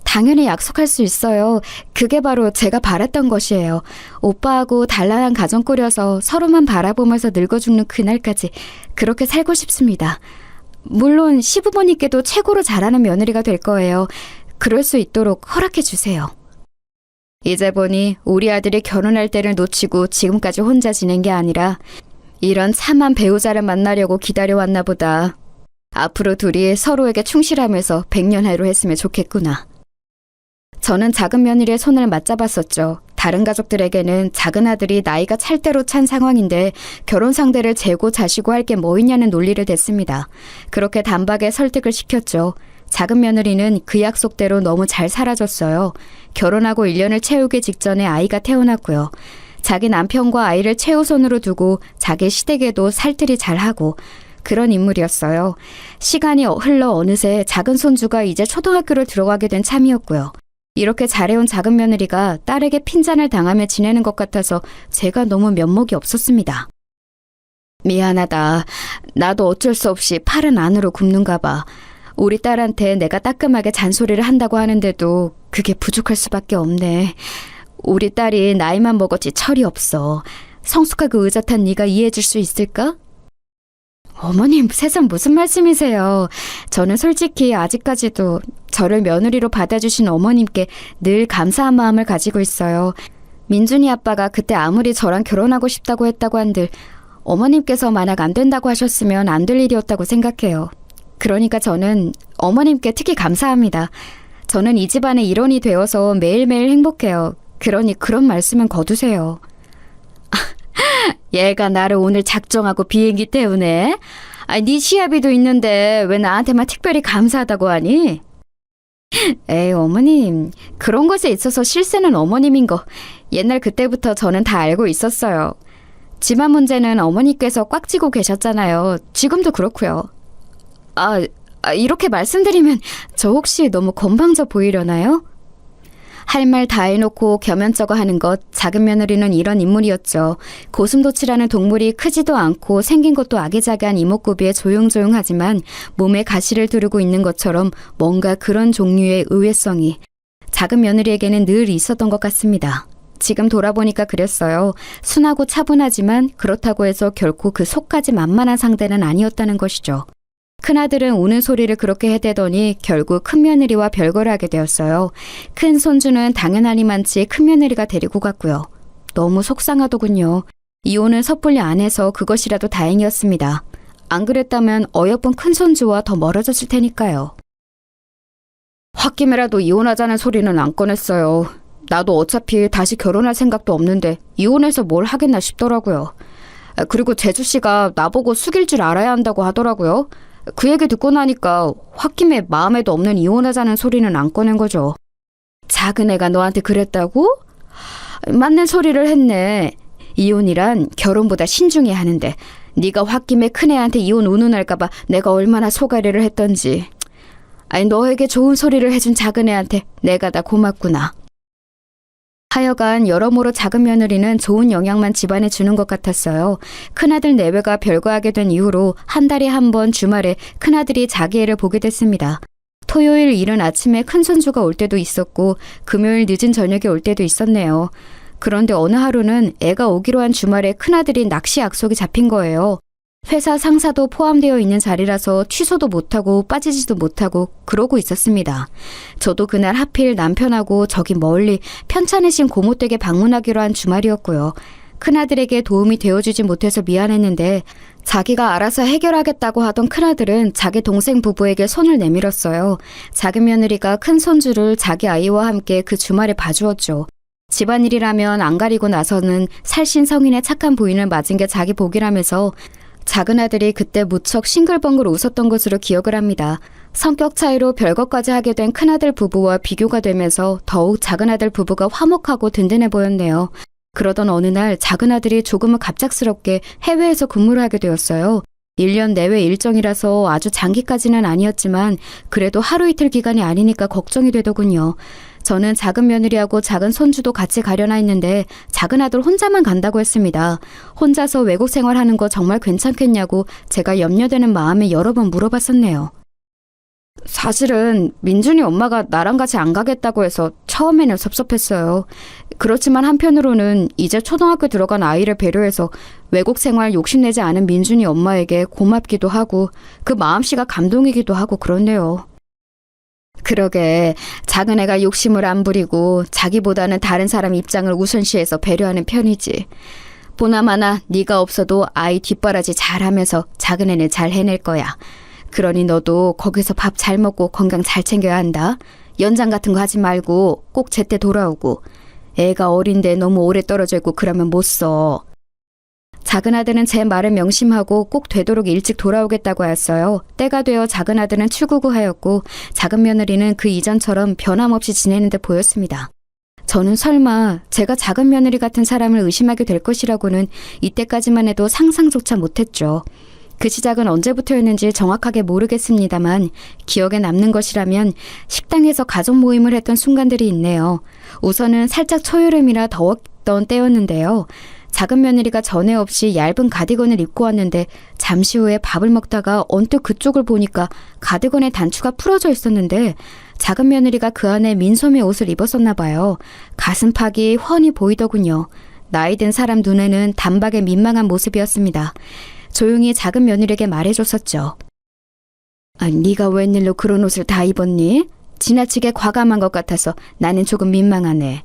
당연히 약속할 수 있어요. 그게 바로 제가 바랐던 것이에요. 오빠하고 단란한 가정 꾸려서 서로만 바라보면서 늙어 죽는 그날까지 그렇게 살고 싶습니다. 물론 시부모님께도 최고로 잘하는 며느리가 될 거예요. 그럴 수 있도록 허락해 주세요. 이제 보니 우리 아들이 결혼할 때를 놓치고 지금까지 혼자 지낸 게 아니라 이런 참한 배우자를 만나려고 기다려왔나 보다. 앞으로 둘이 서로에게 충실하면서 백년해로 했으면 좋겠구나. 저는 작은 며느리의 손을 맞잡았었죠. 다른 가족들에게는 작은 아들이 나이가 찰 대로 찬 상황인데 결혼 상대를 재고 자시고 할 게 뭐 있냐는 논리를 댔습니다. 그렇게 단박에 설득을 시켰죠. 작은 며느리는 그 약속대로 너무 잘 살아줬어요. 결혼하고 1년을 채우기 직전에 아이가 태어났고요. 자기 남편과 아이를 최우선으로 두고 자기 시댁에도 살뜰히 잘하고 그런 인물이었어요. 시간이 흘러 어느새 작은 손주가 이제 초등학교를 들어가게 된 참이었고요. 이렇게 잘해온 작은 며느리가 딸에게 핀잔을 당하며 지내는 것 같아서 제가 너무 면목이 없었습니다. 미안하다. 나도 어쩔 수 없이 팔은 안으로 굽는가 봐. 우리 딸한테 내가 따끔하게 잔소리를 한다고 하는데도 그게 부족할 수밖에 없네. 우리 딸이 나이만 먹었지 철이 없어. 성숙하고 의젓한 네가 이해해 줄 수 있을까? 어머님, 세상 무슨 말씀이세요. 저는 솔직히 아직까지도 저를 며느리로 받아주신 어머님께 늘 감사한 마음을 가지고 있어요. 민준이 아빠가 그때 아무리 저랑 결혼하고 싶다고 했다고 한들 어머님께서 만약 안 된다고 하셨으면 안 될 일이었다고 생각해요. 그러니까 저는 어머님께 특히 감사합니다. 저는 이 집안의 일원이 되어서 매일매일 행복해요. 그러니 그런 말씀은 거두세요. 얘가 나를 오늘 작정하고 비행기 때문에? 네 시합이도 있는데 왜 나한테만 특별히 감사하다고 하니? 에이, 어머님. 그런 것에 있어서 실세는 어머님인 거 옛날 그때부터 저는 다 알고 있었어요. 집안 문제는 어머니께서 꽉 쥐고 계셨잖아요. 지금도 그렇고요. 이렇게 말씀드리면 저 혹시 너무 건방져 보이려나요? 할 말 다 해놓고 겸연쩍어 하는 것, 작은 며느리는 이런 인물이었죠. 고슴도치라는 동물이 크지도 않고 생긴 것도 아기자기한 이목구비에 조용조용하지만 몸에 가시를 두르고 있는 것처럼 뭔가 그런 종류의 의외성이 작은 며느리에게는 늘 있었던 것 같습니다. 지금 돌아보니까 그랬어요. 순하고 차분하지만 그렇다고 해서 결코 그 속까지 만만한 상대는 아니었다는 것이죠. 큰아들은 우는 소리를 그렇게 해대더니 결국 큰며느리와 별거를 하게 되었어요. 큰 손주는 당연하니만치 큰며느리가 데리고 갔고요. 너무 속상하더군요. 이혼을 섣불리 안 해서 그것이라도 다행이었습니다. 안 그랬다면 어여쁜 큰손주와 더 멀어졌을 테니까요. 홧김에라도 이혼하자는 소리는 안 꺼냈어요. 나도 어차피 다시 결혼할 생각도 없는데 이혼해서 뭘 하겠나 싶더라고요. 그리고 재주씨가 나보고 숙일 줄 알아야 한다고 하더라고요. 그 얘기 듣고 나니까 홧김에 마음에도 없는 이혼하자는 소리는 안 꺼낸 거죠. 작은 애가 너한테 그랬다고? 맞는 소리를 했네. 이혼이란 결혼보다 신중히 하는데 네가 홧김에 큰애한테 이혼 운운할까 봐 내가 얼마나 소가리를 했던지. 너에게 좋은 소리를 해준 작은 애한테 내가 다 고맙구나. 하여간 여러모로 작은 며느리는 좋은 영향만 집안에 주는 것 같았어요. 큰아들 내외가 별거하게 된 이후로 한 달에 한 번 주말에 큰아들이 자기 애를 보게 됐습니다. 토요일 이른 아침에 큰손주가 올 때도 있었고 금요일 늦은 저녁에 올 때도 있었네요. 그런데 어느 하루는 애가 오기로 한 주말에 큰아들이 낚시 약속이 잡힌 거예요. 회사 상사도 포함되어 있는 자리라서 취소도 못하고 빠지지도 못하고 그러고 있었습니다. 저도 그날 하필 남편하고 저기 멀리 편찮으신 고모댁에 방문하기로 한 주말이었고요. 큰아들에게 도움이 되어주지 못해서 미안했는데 자기가 알아서 해결하겠다고 하던 큰아들은 자기 동생 부부에게 손을 내밀었어요. 작은 며느리가 큰 손주를 자기 아이와 함께 그 주말에 봐주었죠. 집안일이라면 안 가리고 나서는 살신 성인의 착한 부인을 맞은 게 자기 복이라면서 작은 아들이 그때 무척 싱글벙글 웃었던 것으로 기억을 합니다. 성격 차이로 별것까지 하게 된 큰아들 부부와 비교가 되면서 더욱 작은 아들 부부가 화목하고 든든해 보였네요. 그러던 어느 날 작은 아들이 조금은 갑작스럽게 해외에서 근무를 하게 되었어요. 1년 내외 일정이라서 아주 장기까지는 아니었지만 그래도 하루 이틀 기간이 아니니까 걱정이 되더군요. 저는 작은 며느리하고 작은 손주도 같이 가려나 했는데 작은 아들 혼자만 간다고 했습니다. 혼자서 외국 생활하는 거 정말 괜찮겠냐고 제가 염려되는 마음에 여러 번 물어봤었네요. 사실은 민준이 엄마가 나랑 같이 안 가겠다고 해서 처음에는 섭섭했어요. 그렇지만 한편으로는 이제 초등학교 들어간 아이를 배려해서 외국 생활 욕심내지 않은 민준이 엄마에게 고맙기도 하고 그 마음씨가 감동이기도 하고 그렇네요. 그러게 작은 애가 욕심을 안 부리고 자기보다는 다른 사람 입장을 우선시해서 배려하는 편이지. 보나마나 네가 없어도 아이 뒷바라지 잘하면서 작은 애는 잘 해낼 거야. 그러니 너도 거기서 밥 잘 먹고 건강 잘 챙겨야 한다. 연장 같은 거 하지 말고 꼭 제때 돌아오고. 애가 어린데 너무 오래 떨어져 있고 그러면 못 써. 작은 아들은 제 말을 명심하고 꼭 되도록 일찍 돌아오겠다고 하였어요. 때가 되어 작은 아들은 출국하였고 작은 며느리는 그 이전처럼 변함없이 지내는 데 보였습니다. 저는 설마 제가 작은 며느리 같은 사람을 의심하게 될 것이라고는 이때까지만 해도 상상조차 못했죠. 그 시작은 언제부터였는지 정확하게 모르겠습니다만 기억에 남는 것이라면 식당에서 가족 모임을 했던 순간들이 있네요. 우선은 살짝 초여름이라 더웠던 때였는데요. 작은 며느리가 전에 없이 얇은 가디건을 입고 왔는데 잠시 후에 밥을 먹다가 언뜻 그쪽을 보니까 가디건의 단추가 풀어져 있었는데 작은 며느리가 그 안에 민소매 옷을 입었었나 봐요. 가슴팍이 훤히 보이더군요. 나이 든 사람 눈에는 단박에 민망한 모습이었습니다. 조용히 작은 며느리에게 말해줬었죠. 네가 웬일로 그런 옷을 다 입었니? 지나치게 과감한 것 같아서 나는 조금 민망하네.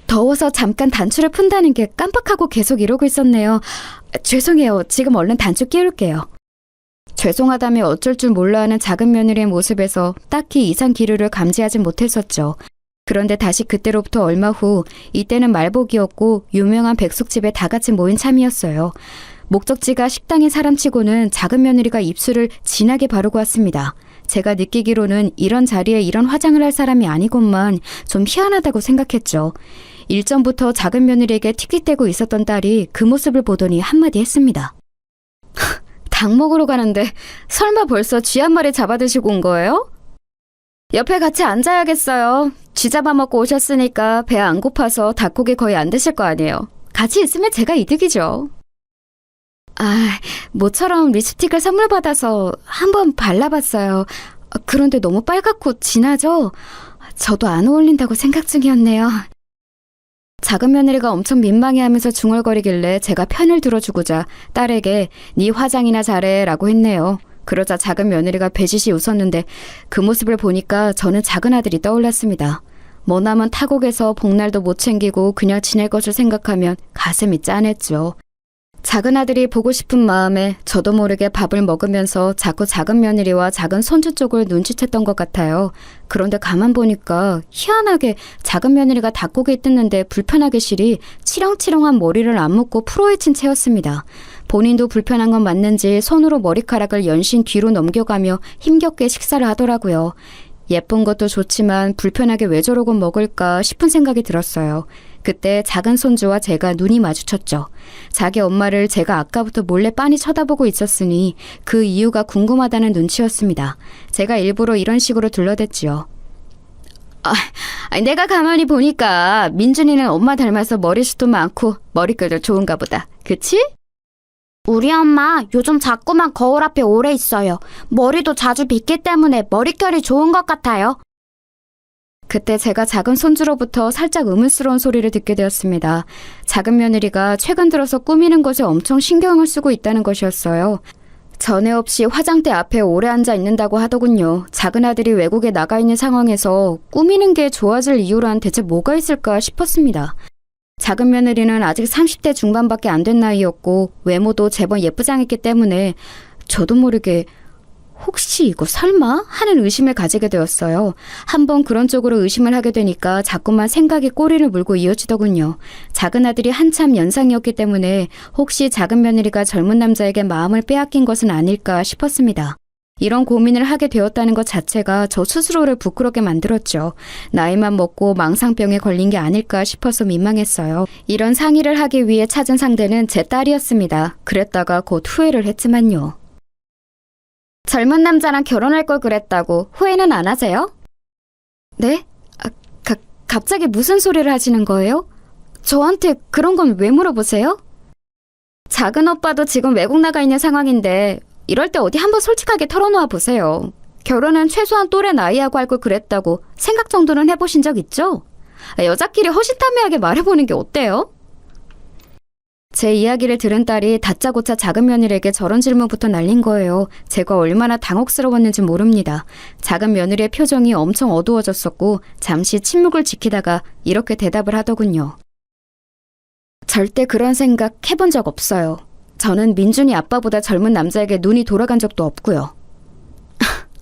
더워서 잠깐 단추를 푼다는 게 깜빡하고 계속 이러고 있었네요. 죄송해요. 지금 얼른 단추 끼울게요. 죄송하다며 어쩔 줄 몰라 하는 작은 며느리의 모습에서 딱히 이상 기류를 감지하지 못했었죠. 그런데 다시 그때로부터 얼마 후, 이때는 말복이었고 유명한 백숙집에 다 같이 모인 참이었어요. 목적지가 식당인 사람치고는 작은 며느리가 입술을 진하게 바르고 왔습니다. 제가 느끼기로는 이런 자리에 이런 화장을 할 사람이 아니건만 좀 희한하다고 생각했죠. 일전부터 작은 며느리에게 틱틱대고 있었던 딸이 그 모습을 보더니 한마디 했습니다. 닭 먹으러 가는데 설마 벌써 쥐 한 마리 잡아드시고 온 거예요? 옆에 같이 앉아야겠어요. 쥐 잡아먹고 오셨으니까 배 안 고파서 닭고기 거의 안 드실 거 아니에요. 같이 있으면 제가 이득이죠. 모처럼 립스틱을 선물 받아서 한번 발라봤어요. 그런데 너무 빨갛고 진하죠? 저도 안 어울린다고 생각 중이었네요. 작은 며느리가 엄청 민망해하면서 중얼거리길래 제가 편을 들어주고자 딸에게 네 화장이나 잘해 라고 했네요. 그러자 작은 며느리가 배짓이 웃었는데 그 모습을 보니까 저는 작은 아들이 떠올랐습니다. 머나먼 타국에서 복날도 못 챙기고 그냥 지낼 것을 생각하면 가슴이 짠했죠. 작은 아들이 보고 싶은 마음에 저도 모르게 밥을 먹으면서 자꾸 작은 며느리와 작은 손주 쪽을 눈치챘던 것 같아요. 그런데 가만 보니까 희한하게 작은 며느리가 닭고기 뜯는데 불편하게 실이 치렁치렁한 머리를 안 묶고 풀어헤친 채였습니다. 본인도 불편한 건 맞는지 손으로 머리카락을 연신 뒤로 넘겨가며 힘겹게 식사를 하더라고요. 예쁜 것도 좋지만 불편하게 왜 저러고 먹을까 싶은 생각이 들었어요. 그때 작은 손주와 제가 눈이 마주쳤죠. 자기 엄마를 제가 아까부터 몰래 빤히 쳐다보고 있었으니 그 이유가 궁금하다는 눈치였습니다. 제가 일부러 이런 식으로 둘러댔지요. 내가 가만히 보니까 민준이는 엄마 닮아서 머리숱도 많고 머릿결도 좋은가 보다. 그치? 우리 엄마 요즘 자꾸만 거울 앞에 오래 있어요. 머리도 자주 빗기 때문에 머릿결이 좋은 것 같아요. 그때 제가 작은 손주로부터 살짝 의문스러운 소리를 듣게 되었습니다. 작은 며느리가 최근 들어서 꾸미는 것에 엄청 신경을 쓰고 있다는 것이었어요. 전에 없이 화장대 앞에 오래 앉아 있는다고 하더군요. 작은 아들이 외국에 나가 있는 상황에서 꾸미는 게 좋아질 이유란 대체 뭐가 있을까 싶었습니다. 작은 며느리는 아직 30대 중반밖에 안 된 나이였고 외모도 제법 예쁘장했기 때문에 저도 모르게 혹시 이거 설마? 하는 의심을 가지게 되었어요. 한번 그런 쪽으로 의심을 하게 되니까 자꾸만 생각이 꼬리를 물고 이어지더군요. 작은 아들이 한참 연상이었기 때문에 혹시 작은 며느리가 젊은 남자에게 마음을 빼앗긴 것은 아닐까 싶었습니다. 이런 고민을 하게 되었다는 것 자체가 저 스스로를 부끄럽게 만들었죠. 나이만 먹고 망상병에 걸린 게 아닐까 싶어서 민망했어요. 이런 상의를 하기 위해 찾은 상대는 제 딸이었습니다. 그랬다가 곧 후회를 했지만요. 젊은 남자랑 결혼할 걸 그랬다고 후회는 안 하세요? 네? 갑자기 무슨 소리를 하시는 거예요? 저한테 그런 건 왜 물어보세요? 작은 오빠도 지금 외국 나가 있는 상황인데 이럴 때 어디 한번 솔직하게 털어놓아 보세요. 결혼은 최소한 또래 나이하고 할 걸 그랬다고 생각 정도는 해보신 적 있죠? 여자끼리 허심탄회하게 말해보는 게 어때요? 제 이야기를 들은 딸이 다짜고짜 작은 며느리에게 저런 질문부터 날린 거예요. 제가 얼마나 당혹스러웠는지 모릅니다. 작은 며느리의 표정이 엄청 어두워졌었고 잠시 침묵을 지키다가 이렇게 대답을 하더군요. 절대 그런 생각 해본 적 없어요. 저는 민준이 아빠보다 젊은 남자에게 눈이 돌아간 적도 없고요.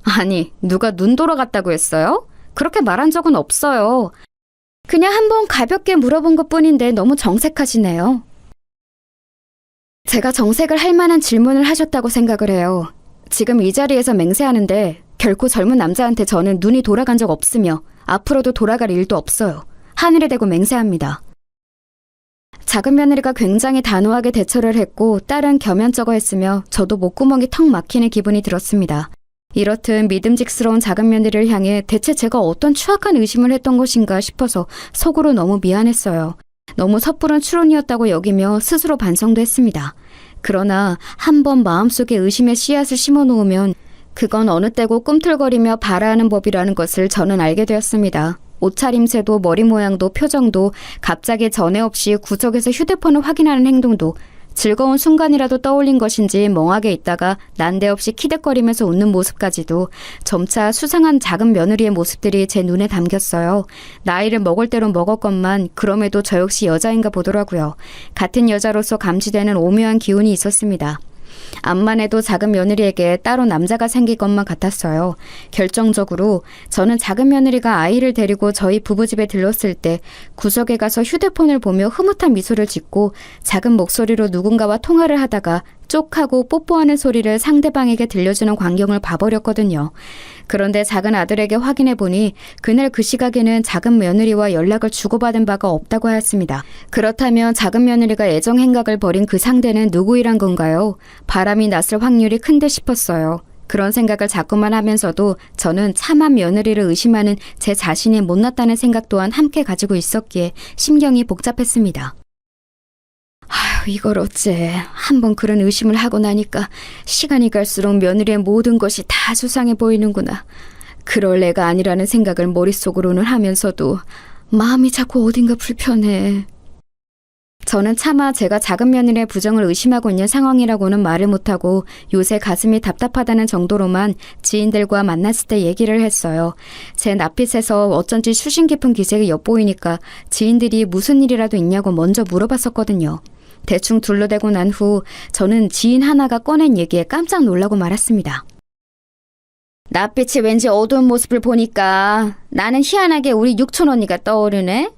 아니, 누가 눈 돌아갔다고 했어요? 그렇게 말한 적은 없어요. 그냥 한번 가볍게 물어본 것뿐인데 너무 정색하시네요. 제가 정색을 할 만한 질문을 하셨다고 생각을 해요. 지금 이 자리에서 맹세하는데 결코 젊은 남자한테 저는 눈이 돌아간 적 없으며 앞으로도 돌아갈 일도 없어요. 하늘에 대고 맹세합니다. 작은 며느리가 굉장히 단호하게 대처를 했고 딸은 겸연쩍어 했으며 저도 목구멍이 턱 막히는 기분이 들었습니다. 이렇듯 믿음직스러운 작은 며느리를 향해 대체 제가 어떤 추악한 의심을 했던 것인가 싶어서 속으로 너무 미안했어요. 너무 섣부른 추론이었다고 여기며 스스로 반성도 했습니다. 그러나 한번 마음속에 의심의 씨앗을 심어놓으면 그건 어느 때고 꿈틀거리며 발아하는 법이라는 것을 저는 알게 되었습니다. 옷차림새도 머리 모양도 표정도 갑자기 전에 없이 구석에서 휴대폰을 확인하는 행동도 즐거운 순간이라도 떠올린 것인지 멍하게 있다가 난데없이 키득거리면서 웃는 모습까지도 점차 수상한 작은 며느리의 모습들이 제 눈에 담겼어요. 나이를 먹을 대로 먹었건만 그럼에도 저 역시 여자인가 보더라고요. 같은 여자로서 감지되는 오묘한 기운이 있었습니다. 암만 해도 작은 며느리에게 따로 남자가 생길 것만 같았어요. 결정적으로 저는 작은 며느리가 아이를 데리고 저희 부부집에 들렀을 때 구석에 가서 휴대폰을 보며 흐뭇한 미소를 짓고 작은 목소리로 누군가와 통화를 하다가 쪽하고 뽀뽀하는 소리를 상대방에게 들려주는 광경을 봐버렸거든요. 그런데 작은 아들에게 확인해 보니 그날 그 시각에는 작은 며느리와 연락을 주고받은 바가 없다고 하였습니다. 그렇다면 작은 며느리가 애정 행각을 벌인 그 상대는 누구이란 건가요? 바람이 났을 확률이 큰데 싶었어요. 그런 생각을 자꾸만 하면서도 저는 차마 며느리를 의심하는 제 자신이 못났다는 생각 또한 함께 가지고 있었기에 심경이 복잡했습니다. 아휴, 이걸 어째. 한번 그런 의심을 하고 나니까 시간이 갈수록 며느리의 모든 것이 다 수상해 보이는구나. 그럴 애가 아니라는 생각을 머릿속으로는 하면서도 마음이 자꾸 어딘가 불편해. 저는 차마 제가 작은 며느리의 부정을 의심하고 있는 상황이라고는 말을 못하고 요새 가슴이 답답하다는 정도로만 지인들과 만났을 때 얘기를 했어요. 제 낯빛에서 어쩐지 수심 깊은 기색이 엿보이니까 지인들이 무슨 일이라도 있냐고 먼저 물어봤었거든요. 대충 둘러대고 난 후 저는 지인 하나가 꺼낸 얘기에 깜짝 놀라고 말았습니다. 낯빛이 왠지 어두운 모습을 보니까 나는 희한하게 우리 육촌 언니가 떠오르네.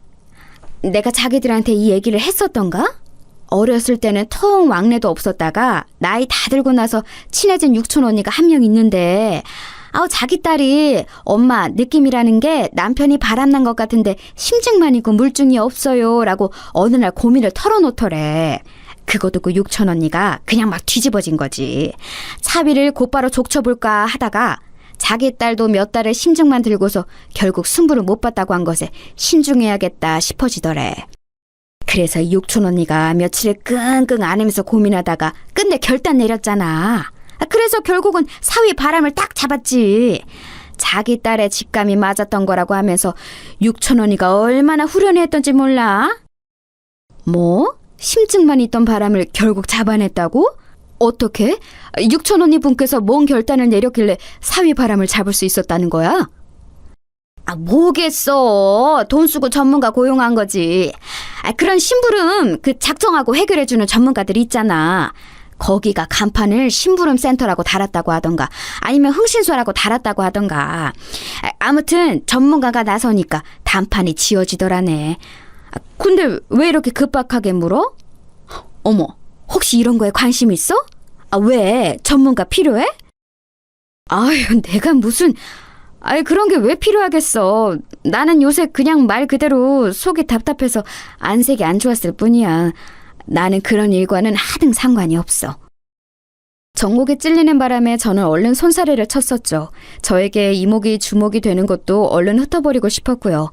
내가 자기들한테 이 얘기를 했었던가? 어렸을 때는 통 왕래도 없었다가 나이 다 들고 나서 친해진 육촌 언니가 한 명 있는데 자기 딸이 엄마 느낌이라는 게 남편이 바람난 것 같은데 심증만 있고 물증이 없어요 라고 어느 날 고민을 털어놓더래. 그거 듣고 육촌 언니가 그냥 막 뒤집어진 거지. 차비를 곧바로 족쳐볼까 하다가 자기 딸도 몇 달을 심증만 들고서 결국 승부를 못 봤다고 한 것에 신중해야겠다 싶어지더래. 그래서 육촌 언니가 며칠을 끙끙 앓으면서 고민하다가 끝내 결단 내렸잖아. 그래서 결국은 사위 바람을 딱 잡았지. 자기 딸의 직감이 맞았던 거라고 하면서 육촌 언니가 얼마나 후련해했던지 몰라? 뭐? 심증만 있던 바람을 결국 잡아냈다고? 어떻게? 육촌 언니 분께서 뭔 결단을 내렸길래 사위 바람을 잡을 수 있었다는 거야? 뭐겠어. 돈 쓰고 전문가 고용한 거지. 그런 심부름 작정하고 해결해주는 전문가들이 있잖아. 거기가 간판을 심부름 센터라고 달았다고 하던가 아니면 흥신소라고 달았다고 하던가. 아무튼 전문가가 나서니까 단판이 지어지더라네. 근데 왜 이렇게 급박하게 물어? 어머, 혹시 이런 거에 관심 있어? 왜? 전문가 필요해? 아유, 내가 무슨... 그런 게 왜 필요하겠어. 나는 요새 그냥 말 그대로 속이 답답해서 안색이 안 좋았을 뿐이야. 나는 그런 일과는 하등 상관이 없어. 정목에 찔리는 바람에 저는 얼른 손사래를 쳤었죠. 저에게 이목이 주목이 되는 것도 얼른 흩어버리고 싶었고요.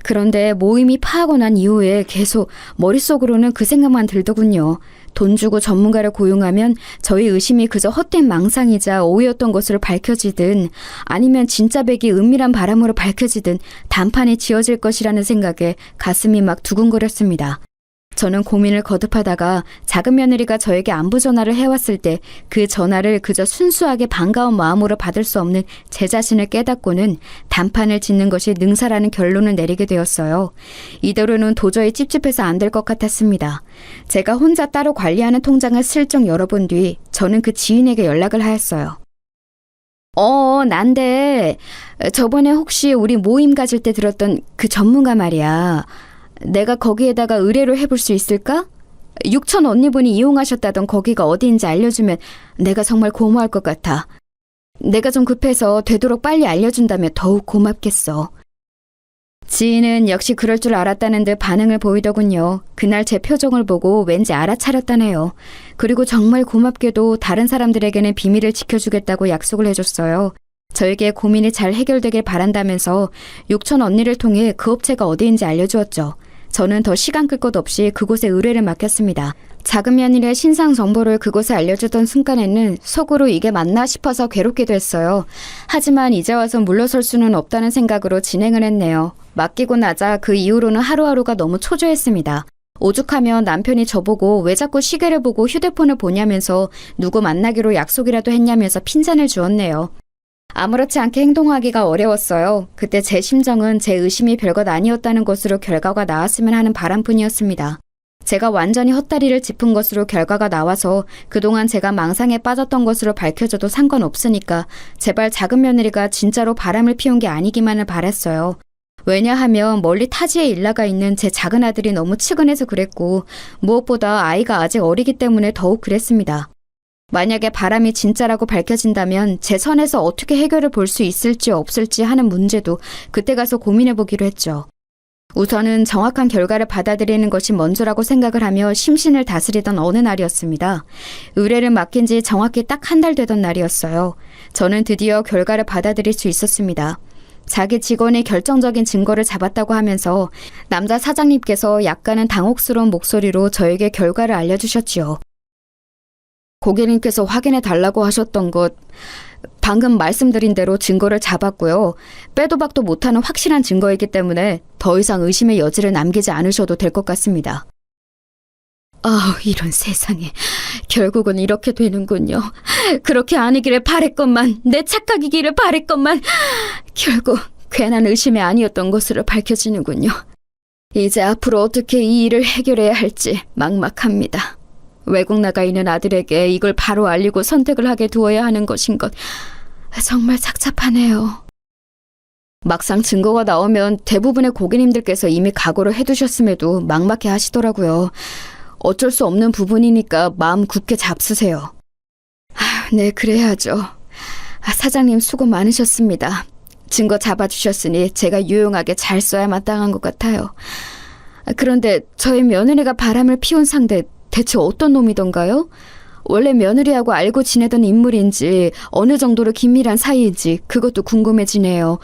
그런데 모임이 파하고 난 이후에 계속 머릿속으로는 그 생각만 들더군요. 돈 주고 전문가를 고용하면 저희 의심이 그저 헛된 망상이자 오해였던 것으로 밝혀지든 아니면 진짜 백이 은밀한 바람으로 밝혀지든 단판이 지어질 것이라는 생각에 가슴이 막 두근거렸습니다. 저는 고민을 거듭하다가 작은 며느리가 저에게 안부 전화를 해왔을 때 그 전화를 그저 순수하게 반가운 마음으로 받을 수 없는 제 자신을 깨닫고는 단판을 짓는 것이 능사라는 결론을 내리게 되었어요. 이대로는 도저히 찝찝해서 안 될 것 같았습니다. 제가 혼자 따로 관리하는 통장을 슬쩍 열어본 뒤 저는 그 지인에게 연락을 하였어요. 난데 저번에 혹시 우리 모임 가질 때 들었던 그 전문가 말이야. 내가 거기에다가 의뢰를 해볼 수 있을까? 육촌 언니분이 이용하셨다던 거기가 어디인지 알려주면 내가 정말 고마울 것 같아. 내가 좀 급해서 되도록 빨리 알려준다면 더욱 고맙겠어. 지인은 역시 그럴 줄 알았다는 듯 반응을 보이더군요. 그날 제 표정을 보고 왠지 알아차렸다네요. 그리고 정말 고맙게도 다른 사람들에게는 비밀을 지켜주겠다고 약속을 해줬어요. 저에게 고민이 잘 해결되길 바란다면서 육촌 언니를 통해 그 업체가 어디인지 알려주었죠. 저는 더 시간 끌 것 없이 그곳에 의뢰를 맡겼습니다. 작은 며느리의 신상 정보를 그곳에 알려주던 순간에는 속으로 이게 맞나 싶어서 괴롭기도 했어요. 하지만 이제 와서 물러설 수는 없다는 생각으로 진행을 했네요. 맡기고 나자 그 이후로는 하루하루가 너무 초조했습니다. 오죽하면 남편이 저보고 왜 자꾸 시계를 보고 휴대폰을 보냐면서 누구 만나기로 약속이라도 했냐면서 핀잔을 주었네요. 아무렇지 않게 행동하기가 어려웠어요. 그때 제 심정은 제 의심이 별것 아니었다는 것으로 결과가 나왔으면 하는 바람뿐이었습니다. 제가 완전히 헛다리를 짚은 것으로 결과가 나와서 그동안 제가 망상에 빠졌던 것으로 밝혀져도 상관없으니까 제발 작은 며느리가 진짜로 바람을 피운 게 아니기만을 바랬어요. 왜냐하면 멀리 타지에 일나가 있는 제 작은 아들이 너무 측은해서 그랬고 무엇보다 아이가 아직 어리기 때문에 더욱 그랬습니다. 만약에 바람이 진짜라고 밝혀진다면 제 선에서 어떻게 해결을 볼 수 있을지 없을지 하는 문제도 그때 가서 고민해보기로 했죠. 우선은 정확한 결과를 받아들이는 것이 먼저라고 생각을 하며 심신을 다스리던 어느 날이었습니다. 의뢰를 맡긴 지 정확히 딱 한 달 되던 날이었어요. 저는 드디어 결과를 받아들일 수 있었습니다. 자기 직원이 결정적인 증거를 잡았다고 하면서 남자 사장님께서 약간은 당혹스러운 목소리로 저에게 결과를 알려주셨지요. 고객님께서 확인해 달라고 하셨던 것, 방금 말씀드린 대로 증거를 잡았고요. 빼도 박도 못하는 확실한 증거이기 때문에 더 이상 의심의 여지를 남기지 않으셔도 될 것 같습니다. 아, 이런 세상에. 결국은 이렇게 되는군요. 그렇게 아니기를 바랬건만, 내 착각이기를 바랬건만, 결국 괜한 의심이 아니었던 것으로 밝혀지는군요. 이제 앞으로 어떻게 이 일을 해결해야 할지 막막합니다. 외국 나가 있는 아들에게 이걸 바로 알리고 선택을 하게 두어야 하는 것인 것 정말 착잡하네요. 막상 증거가 나오면 대부분의 고객님들께서 이미 각오를 해두셨음에도 막막해 하시더라고요. 어쩔 수 없는 부분이니까 마음 굳게 잡수세요. 네, 그래야죠. 사장님 수고 많으셨습니다. 증거 잡아주셨으니 제가 유용하게 잘 써야 마땅한 것 같아요. 그런데 저희 며느리가 바람을 피운 상대 대체 어떤 놈이던가요? 원래 며느리하고 알고 지내던 인물인지 어느 정도로 긴밀한 사이인지 그것도 궁금해지네요.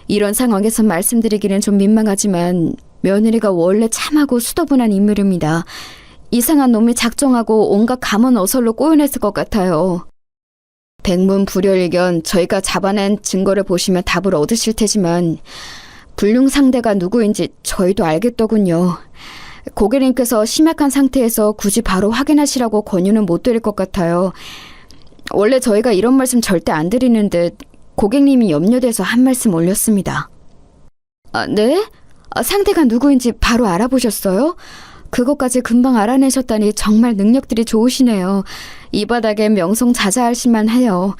이런 상황에서 말씀드리기는 좀 민망하지만 며느리가 원래 참하고 수더분한 인물입니다. 이상한 놈이 작정하고 온갖 감언어설로 꼬여냈을 것 같아요. 백문불여일견 저희가 잡아낸 증거를 보시면 답을 얻으실 테지만 불륜 상대가 누구인지 저희도 알겠더군요. 고객님께서 심약한 상태에서 굳이 바로 확인하시라고 권유는 못 드릴 것 같아요. 원래 저희가 이런 말씀 절대 안 드리는데 고객님이 염려돼서 한 말씀 올렸습니다. 네? 상대가 누구인지 바로 알아보셨어요? 그것까지 금방 알아내셨다니 정말 능력들이 좋으시네요. 이 바닥에 명성자자하실만 해요.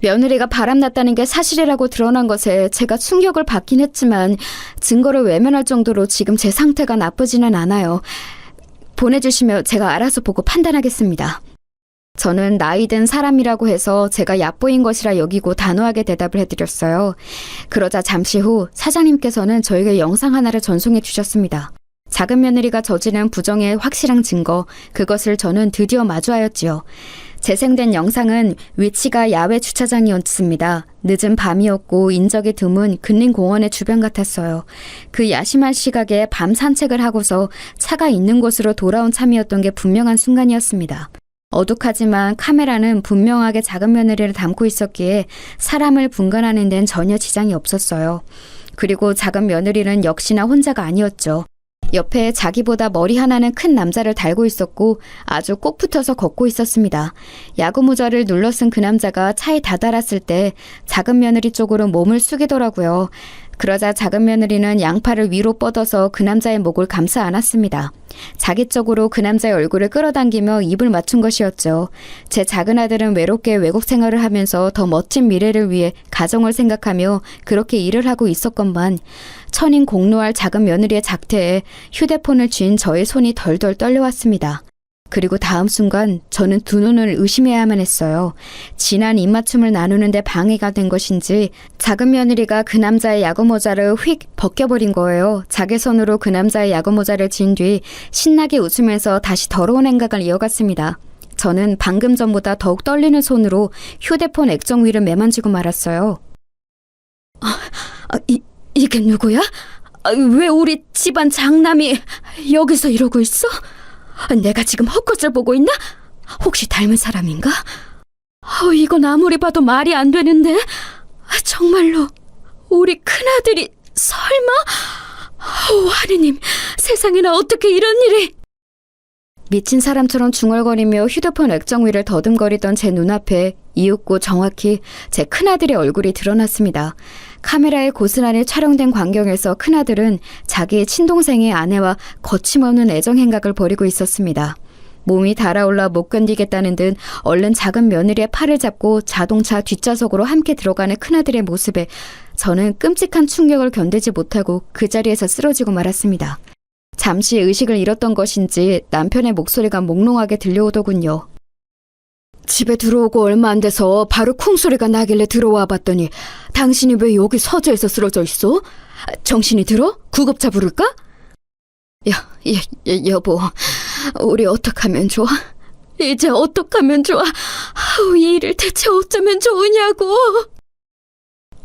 며느리가 바람났다는 게 사실이라고 드러난 것에 제가 충격을 받긴 했지만 증거를 외면할 정도로 지금 제 상태가 나쁘지는 않아요. 보내주시면 제가 알아서 보고 판단하겠습니다. 저는 나이 든 사람이라고 해서 제가 얕보인 것이라 여기고 단호하게 대답을 해드렸어요. 그러자 잠시 후 사장님께서는 저에게 영상 하나를 전송해 주셨습니다. 작은 며느리가 저지른 부정의 확실한 증거, 그것을 저는 드디어 마주하였지요. 재생된 영상은 위치가 야외 주차장이었습니다. 늦은 밤이었고 인적이 드문 근린 공원의 주변 같았어요. 그 야심한 시각에 밤 산책을 하고서 차가 있는 곳으로 돌아온 참이었던 게 분명한 순간이었습니다. 어둑하지만 카메라는 분명하게 작은 며느리를 담고 있었기에 사람을 분간하는 데는 전혀 지장이 없었어요. 그리고 작은 며느리는 역시나 혼자가 아니었죠. 옆에 자기보다 머리 하나는 큰 남자를 달고 있었고 아주 꼭 붙어서 걷고 있었습니다. 야구 모자를 눌러 쓴 그 남자가 차에 다다랐을 때 작은 며느리 쪽으로 몸을 숙이더라고요. 그러자 작은 며느리는 양팔을 위로 뻗어서 그 남자의 목을 감싸 안았습니다. 자기 쪽으로 그 남자의 얼굴을 끌어당기며 입을 맞춘 것이었죠. 제 작은 아들은 외롭게 외국 생활을 하면서 더 멋진 미래를 위해 가정을 생각하며 그렇게 일을 하고 있었건만 천인 공노할 작은 며느리의 작태에 휴대폰을 쥔 저의 손이 덜덜 떨려왔습니다. 그리고 다음 순간 저는 두 눈을 의심해야만 했어요. 진한 입맞춤을 나누는데 방해가 된 것인지 작은 며느리가 그 남자의 야구모자를 휙 벗겨버린 거예요. 자기 손으로 그 남자의 야구모자를 진 뒤 신나게 웃으면서 다시 더러운 행각을 이어갔습니다. 저는 방금 전보다 더욱 떨리는 손으로 휴대폰 액정 위를 매만지고 말았어요. 이게 누구야? 왜 우리 집안 장남이 여기서 이러고 있어? 내가 지금 헛것을 보고 있나? 혹시 닮은 사람인가? 이건 아무리 봐도 말이 안 되는데. 정말로 우리 큰아들이 설마? 하느님, 세상에나 어떻게 이런 일이. 미친 사람처럼 중얼거리며 휴대폰 액정 위를 더듬거리던 제 눈앞에 이윽고 정확히 제 큰아들의 얼굴이 드러났습니다. 카메라에 고스란히 촬영된 광경에서 큰아들은 자기의 친동생의 아내와 거침없는 애정 행각을 벌이고 있었습니다. 몸이 달아올라 못 견디겠다는 듯 얼른 작은 며느리의 팔을 잡고 자동차 뒷좌석으로 함께 들어가는 큰아들의 모습에 저는 끔찍한 충격을 견디지 못하고 그 자리에서 쓰러지고 말았습니다. 잠시 의식을 잃었던 것인지 남편의 목소리가 몽롱하게 들려오더군요. 집에 들어오고 얼마 안 돼서 바로 쿵 소리가 나길래 들어와 봤더니 당신이 왜 여기 서재에서 쓰러져 있어? 정신이 들어? 구급차 부를까? 여보, 우리 어떡하면 좋아? 이제 어떡하면 좋아? 이 일을 대체 어쩌면 좋으냐고.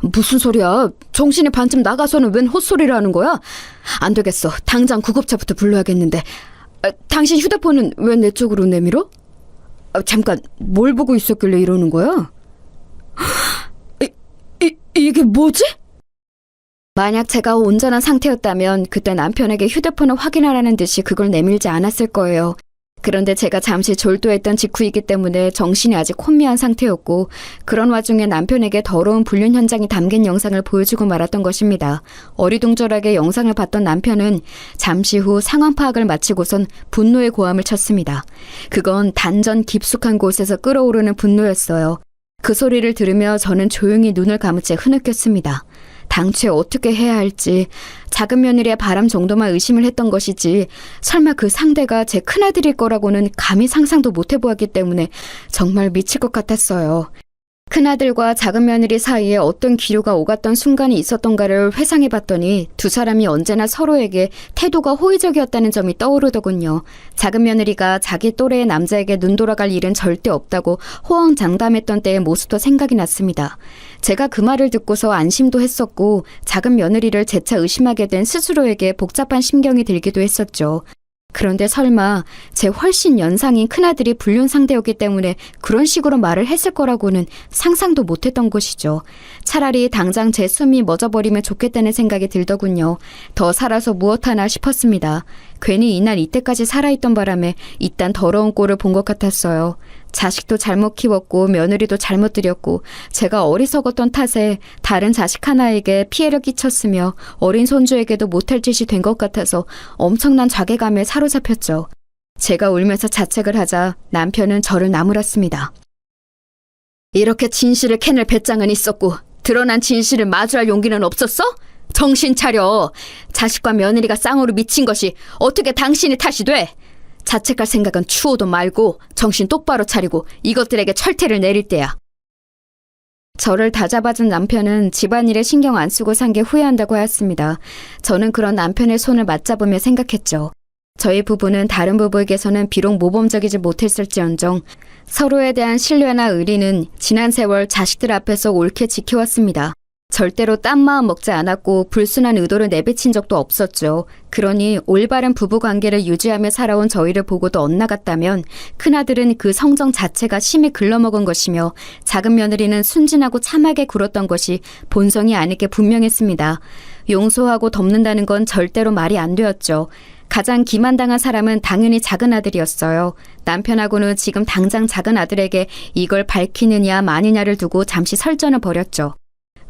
무슨 소리야? 정신이 반쯤 나가서는 웬 헛소리를 하는 거야? 안 되겠어. 당장 구급차부터 불러야겠는데. 당신 휴대폰은 왜 내 쪽으로 내밀어? 잠깐, 뭘 보고 있었길래 이러는 거야? 이게 뭐지? 만약 제가 온전한 상태였다면 그때 남편에게 휴대폰을 확인하라는 듯이 그걸 내밀지 않았을 거예요. 그런데 제가 잠시 졸도했던 직후이기 때문에 정신이 아직 혼미한 상태였고 그런 와중에 남편에게 더러운 불륜 현장이 담긴 영상을 보여주고 말았던 것입니다. 어리둥절하게 영상을 봤던 남편은 잠시 후 상황 파악을 마치고선 분노의 고함을 쳤습니다. 그건 단전 깊숙한 곳에서 끓어오르는 분노였어요. 그 소리를 들으며 저는 조용히 눈을 감은 채 흐느꼈습니다. 당최 어떻게 해야 할지 작은 며느리의 바람 정도만 의심을 했던 것이지 설마 그 상대가 제 큰아들일 거라고는 감히 상상도 못 해보았기 때문에 정말 미칠 것 같았어요. 큰아들과 작은 며느리 사이에 어떤 기류가 오갔던 순간이 있었던가를 회상해봤더니 두 사람이 언제나 서로에게 태도가 호의적이었다는 점이 떠오르더군요. 작은 며느리가 자기 또래의 남자에게 눈 돌아갈 일은 절대 없다고 호언장담했던 때의 모습도 생각이 났습니다. 제가 그 말을 듣고서 안심도 했었고 작은 며느리를 재차 의심하게 된 스스로에게 복잡한 심경이 들기도 했었죠. 그런데 설마 제 훨씬 연상인 큰아들이 불륜 상대였기 때문에 그런 식으로 말을 했을 거라고는 상상도 못했던 것이죠. 차라리 당장 제 숨이 멎어버리면 좋겠다는 생각이 들더군요. 더 살아서 무엇하나 싶었습니다. 괜히 이날 이때까지 살아있던 바람에 이딴 더러운 꼴을 본 것 같았어요. 자식도 잘못 키웠고 며느리도 잘못 들였고 제가 어리석었던 탓에 다른 자식 하나에게 피해를 끼쳤으며 어린 손주에게도 못할 짓이 된 것 같아서 엄청난 자괴감에 사로잡혔죠. 제가 울면서 자책을 하자 남편은 저를 나무랐습니다. 이렇게 진실을 캐낼 배짱은 있었고 드러난 진실을 마주할 용기는 없었어? 정신 차려. 자식과 며느리가 쌍으로 미친 것이 어떻게 당신의 탓이 돼? 자책할 생각은 추호도 말고 정신 똑바로 차리고 이것들에게 철퇴를 내릴 때야. 저를 다잡아준 남편은 집안일에 신경 안 쓰고 산 게 후회한다고 하였습니다. 저는 그런 남편의 손을 맞잡으며 생각했죠. 저희 부부는 다른 부부에게서는 비록 모범적이지 못했을지언정 서로에 대한 신뢰나 의리는 지난 세월 자식들 앞에서 옳게 지켜왔습니다. 절대로 딴 마음 먹지 않았고 불순한 의도를 내비친 적도 없었죠. 그러니 올바른 부부관계를 유지하며 살아온 저희를 보고도 엇나갔다면 큰아들은 그 성정 자체가 심히 글러먹은 것이며 작은 며느리는 순진하고 참하게 굴었던 것이 본성이 아닐 게 분명했습니다. 용서하고 덮는다는 건 절대로 말이 안 되었죠. 가장 기만당한 사람은 당연히 작은 아들이었어요. 남편하고는 지금 당장 작은 아들에게 이걸 밝히느냐 마느냐를 두고 잠시 설전을 벌였죠.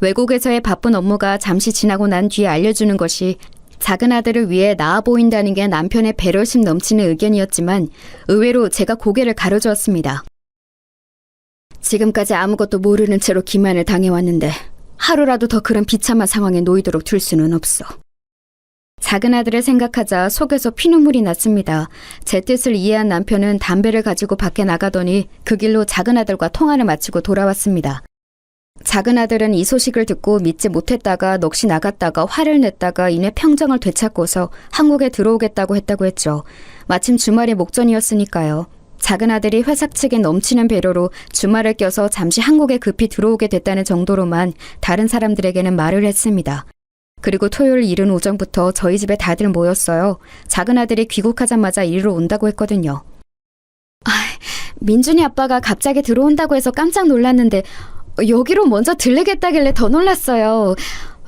외국에서의 바쁜 업무가 잠시 지나고 난 뒤에 알려주는 것이 작은 아들을 위해 나아 보인다는 게 남편의 배려심 넘치는 의견이었지만 의외로 제가 고개를 가로주었습니다. 지금까지 아무것도 모르는 채로 기만을 당해왔는데 하루라도 더 그런 비참한 상황에 놓이도록 둘 수는 없어. 작은 아들을 생각하자 속에서 피눈물이 났습니다. 제 뜻을 이해한 남편은 담배를 가지고 밖에 나가더니 그 길로 작은 아들과 통화를 마치고 돌아왔습니다. 작은 아들은 이 소식을 듣고 믿지 못했다가 넋이 나갔다가 화를 냈다가 이내 평정을 되찾고서 한국에 들어오겠다고 했죠. 마침 주말이 목전이었으니까요. 작은 아들이 회사 측에 넘치는 배려로 주말을 껴서 잠시 한국에 급히 들어오게 됐다는 정도로만 다른 사람들에게는 말을 했습니다. 그리고 토요일 이른 오전부터 저희 집에 다들 모였어요. 작은 아들이 귀국하자마자 이리로 온다고 했거든요. 민준이 아빠가 갑자기 들어온다고 해서 깜짝 놀랐는데 여기로 먼저 들르겠다길래 더 놀랐어요.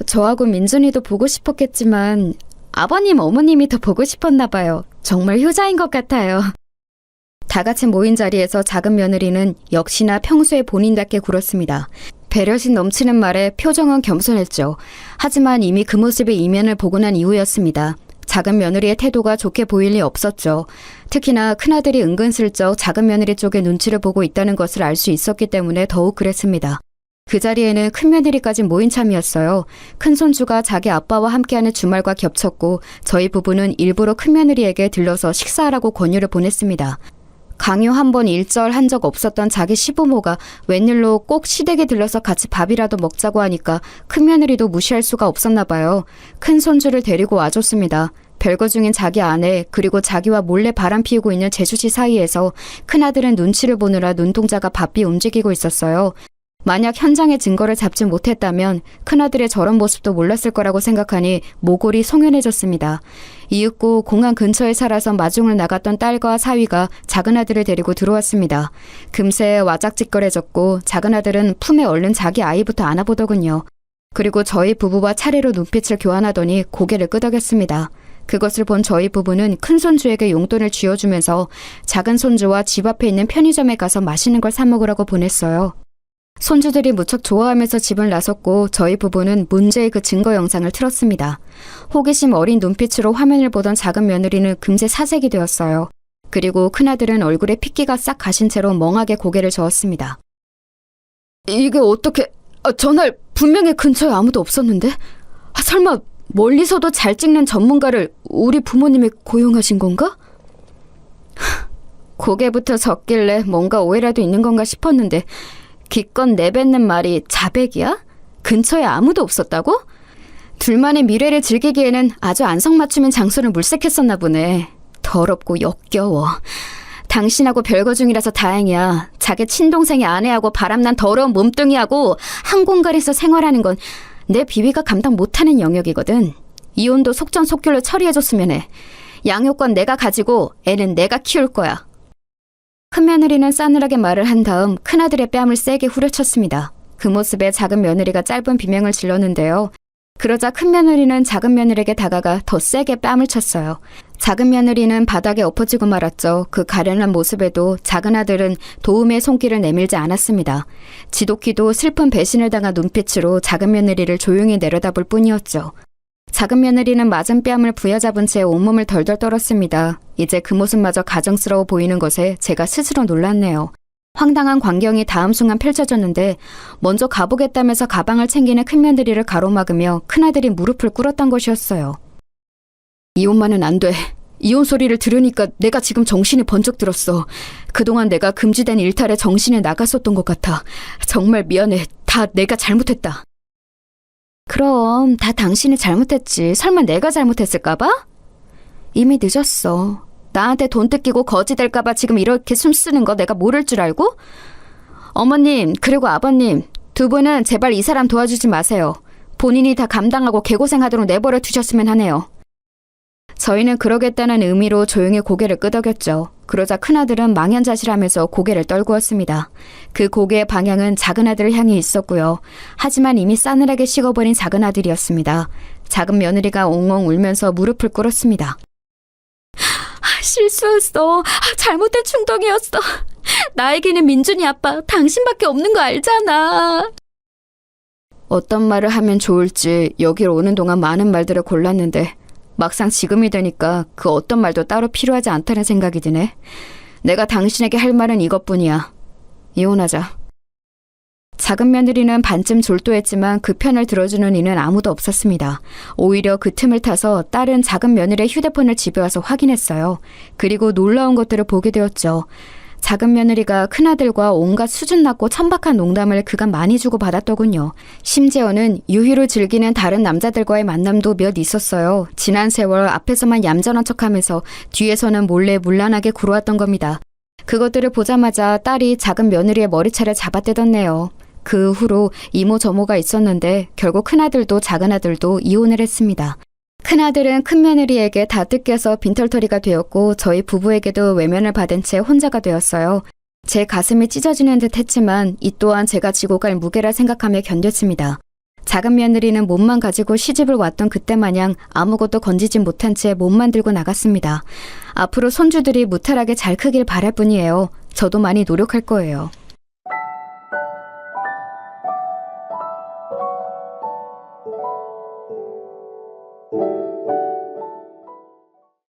저하고 민준이도 보고 싶었겠지만 아버님, 어머님이 더 보고 싶었나 봐요. 정말 효자인 것 같아요. 다 같이 모인 자리에서 작은 며느리는 역시나 평소에 본인답게 굴었습니다. 배려심 넘치는 말에 표정은 겸손했죠. 하지만 이미 그 모습의 이면을 보고 난 이후였습니다. 작은 며느리의 태도가 좋게 보일 리 없었죠. 특히나 큰아들이 은근슬쩍 작은 며느리 쪽에 눈치를 보고 있다는 것을 알 수 있었기 때문에 더욱 그랬습니다. 그 자리에는 큰며느리까지 모인 참이었어요. 큰손주가 자기 아빠와 함께하는 주말과 겹쳤고 저희 부부는 일부러 큰며느리에게 들러서 식사하라고 권유를 보냈습니다. 강요 한 번 일절한 적 없었던 자기 시부모가 웬일로 꼭 시댁에 들러서 같이 밥이라도 먹자고 하니까 큰며느리도 무시할 수가 없었나 봐요. 큰손주를 데리고 와줬습니다. 별거 중인 자기 아내 그리고 자기와 몰래 바람 피우고 있는 제주씨 사이에서 큰아들은 눈치를 보느라 눈동자가 바삐 움직이고 있었어요. 만약 현장의 증거를 잡지 못했다면 큰아들의 저런 모습도 몰랐을 거라고 생각하니 모골이 송연해졌습니다. 이윽고 공항 근처에 살아서 마중을 나갔던 딸과 사위가 작은아들을 데리고 들어왔습니다. 금세 와작짓거려졌고 작은아들은 품에 얼른 자기 아이부터 안아보더군요. 그리고 저희 부부와 차례로 눈빛을 교환하더니 고개를 끄덕였습니다. 그것을 본 저희 부부는 큰손주에게 용돈을 쥐어주면서 작은 손주와 집 앞에 있는 편의점에 가서 맛있는 걸 사 먹으라고 보냈어요. 손주들이 무척 좋아하면서 집을 나섰고 저희 부부는 문제의 그 증거 영상을 틀었습니다. 호기심 어린 눈빛으로 화면을 보던 작은 며느리는 금세 사색이 되었어요. 그리고 큰아들은 얼굴에 핏기가 싹 가신 채로 멍하게 고개를 저었습니다. 이게 어떻게... 전날 분명히 근처에 아무도 없었는데? 설마 멀리서도 잘 찍는 전문가를 우리 부모님이 고용하신 건가? 고개부터 젓길래 뭔가 오해라도 있는 건가 싶었는데 기껏 내뱉는 말이 자백이야? 근처에 아무도 없었다고? 둘만의 미래를 즐기기에는 아주 안성맞춤인 장소를 물색했었나 보네. 더럽고 역겨워. 당신하고 별거 중이라서 다행이야. 자기 친동생의 아내하고 바람난 더러운 몸뚱이하고 한 공간에서 생활하는 건 내 비위가 감당 못하는 영역이거든. 이혼도 속전속결로 처리해줬으면 해. 양육권 내가 가지고 애는 내가 키울 거야. 큰며느리는 싸늘하게 말을 한 다음 큰아들의 뺨을 세게 후려쳤습니다. 그 모습에 작은 며느리가 짧은 비명을 질렀는데요. 그러자 큰며느리는 작은 며느리에게 다가가 더 세게 뺨을 쳤어요. 작은 며느리는 바닥에 엎어지고 말았죠. 그 가련한 모습에도 작은 아들은 도움의 손길을 내밀지 않았습니다. 지독히도 슬픈 배신을 당한 눈빛으로 작은 며느리를 조용히 내려다볼 뿐이었죠. 작은 며느리는 맞은 뺨을 부여잡은 채 온몸을 덜덜 떨었습니다. 이제 그 모습마저 가정스러워 보이는 것에 제가 스스로 놀랐네요. 황당한 광경이 다음 순간 펼쳐졌는데 먼저 가보겠다면서 가방을 챙기는 큰며느리를 가로막으며 큰아들이 무릎을 꿇었던 것이었어요. 이혼만은 안 돼. 이혼 소리를 들으니까 내가 지금 정신이 번쩍 들었어. 그동안 내가 금지된 일탈에 정신이 나갔었던 것 같아. 정말 미안해. 다 내가 잘못했다. 그럼 다 당신이 잘못했지. 설마 내가 잘못했을까봐? 이미 늦었어. 나한테 돈 뜯기고 거지 될까봐 지금 이렇게 숨쓰는 거 내가 모를 줄 알고? 어머님 그리고 아버님 두 분은 제발 이 사람 도와주지 마세요. 본인이 다 감당하고 개고생하도록 내버려 두셨으면 하네요. 저희는 그러겠다는 의미로 조용히 고개를 끄덕였죠. 그러자 큰아들은 망연자실하면서 고개를 떨구었습니다. 그 고개의 방향은 작은아들을 향해 있었고요. 하지만 이미 싸늘하게 식어버린 작은아들이었습니다. 작은 며느리가 옹옹 울면서 무릎을 꿇었습니다. 실수였어. 잘못된 충동이었어. 나에게는 민준이 아빠 당신밖에 없는 거 알잖아. 어떤 말을 하면 좋을지 여기로 오는 동안 많은 말들을 골랐는데 막상 지금이 되니까 그 어떤 말도 따로 필요하지 않다는 생각이 드네. 내가 당신에게 할 말은 이것뿐이야. 이혼하자. 작은 며느리는 반쯤 졸도했지만 그 편을 들어주는 이는 아무도 없었습니다. 오히려 그 틈을 타서 딸은 작은 며느리의 휴대폰을 집에 와서 확인했어요. 그리고 놀라운 것들을 보게 되었죠. 작은 며느리가 큰아들과 온갖 수준 낮고 천박한 농담을 그간 많이 주고받았더군요. 심지어는 유희로 즐기는 다른 남자들과의 만남도 몇 있었어요. 지난 세월 앞에서만 얌전한 척하면서 뒤에서는 몰래 문란하게 굴어왔던 겁니다. 그것들을 보자마자 딸이 작은 며느리의 머리채를 잡아떼었네요. 그 후로 이모저모가 있었는데 결국 큰아들도 작은아들도 이혼을 했습니다. 큰아들은 큰며느리에게 다 뜯겨서 빈털터리가 되었고 저희 부부에게도 외면을 받은 채 혼자가 되었어요. 제 가슴이 찢어지는 듯 했지만 이 또한 제가 지고 갈 무게라 생각하며 견뎠습니다. 작은 며느리는 몸만 가지고 시집을 왔던 그때 마냥 아무것도 건지지 못한 채 몸만 들고 나갔습니다. 앞으로 손주들이 무탈하게 잘 크길 바랄 뿐이에요. 저도 많이 노력할 거예요.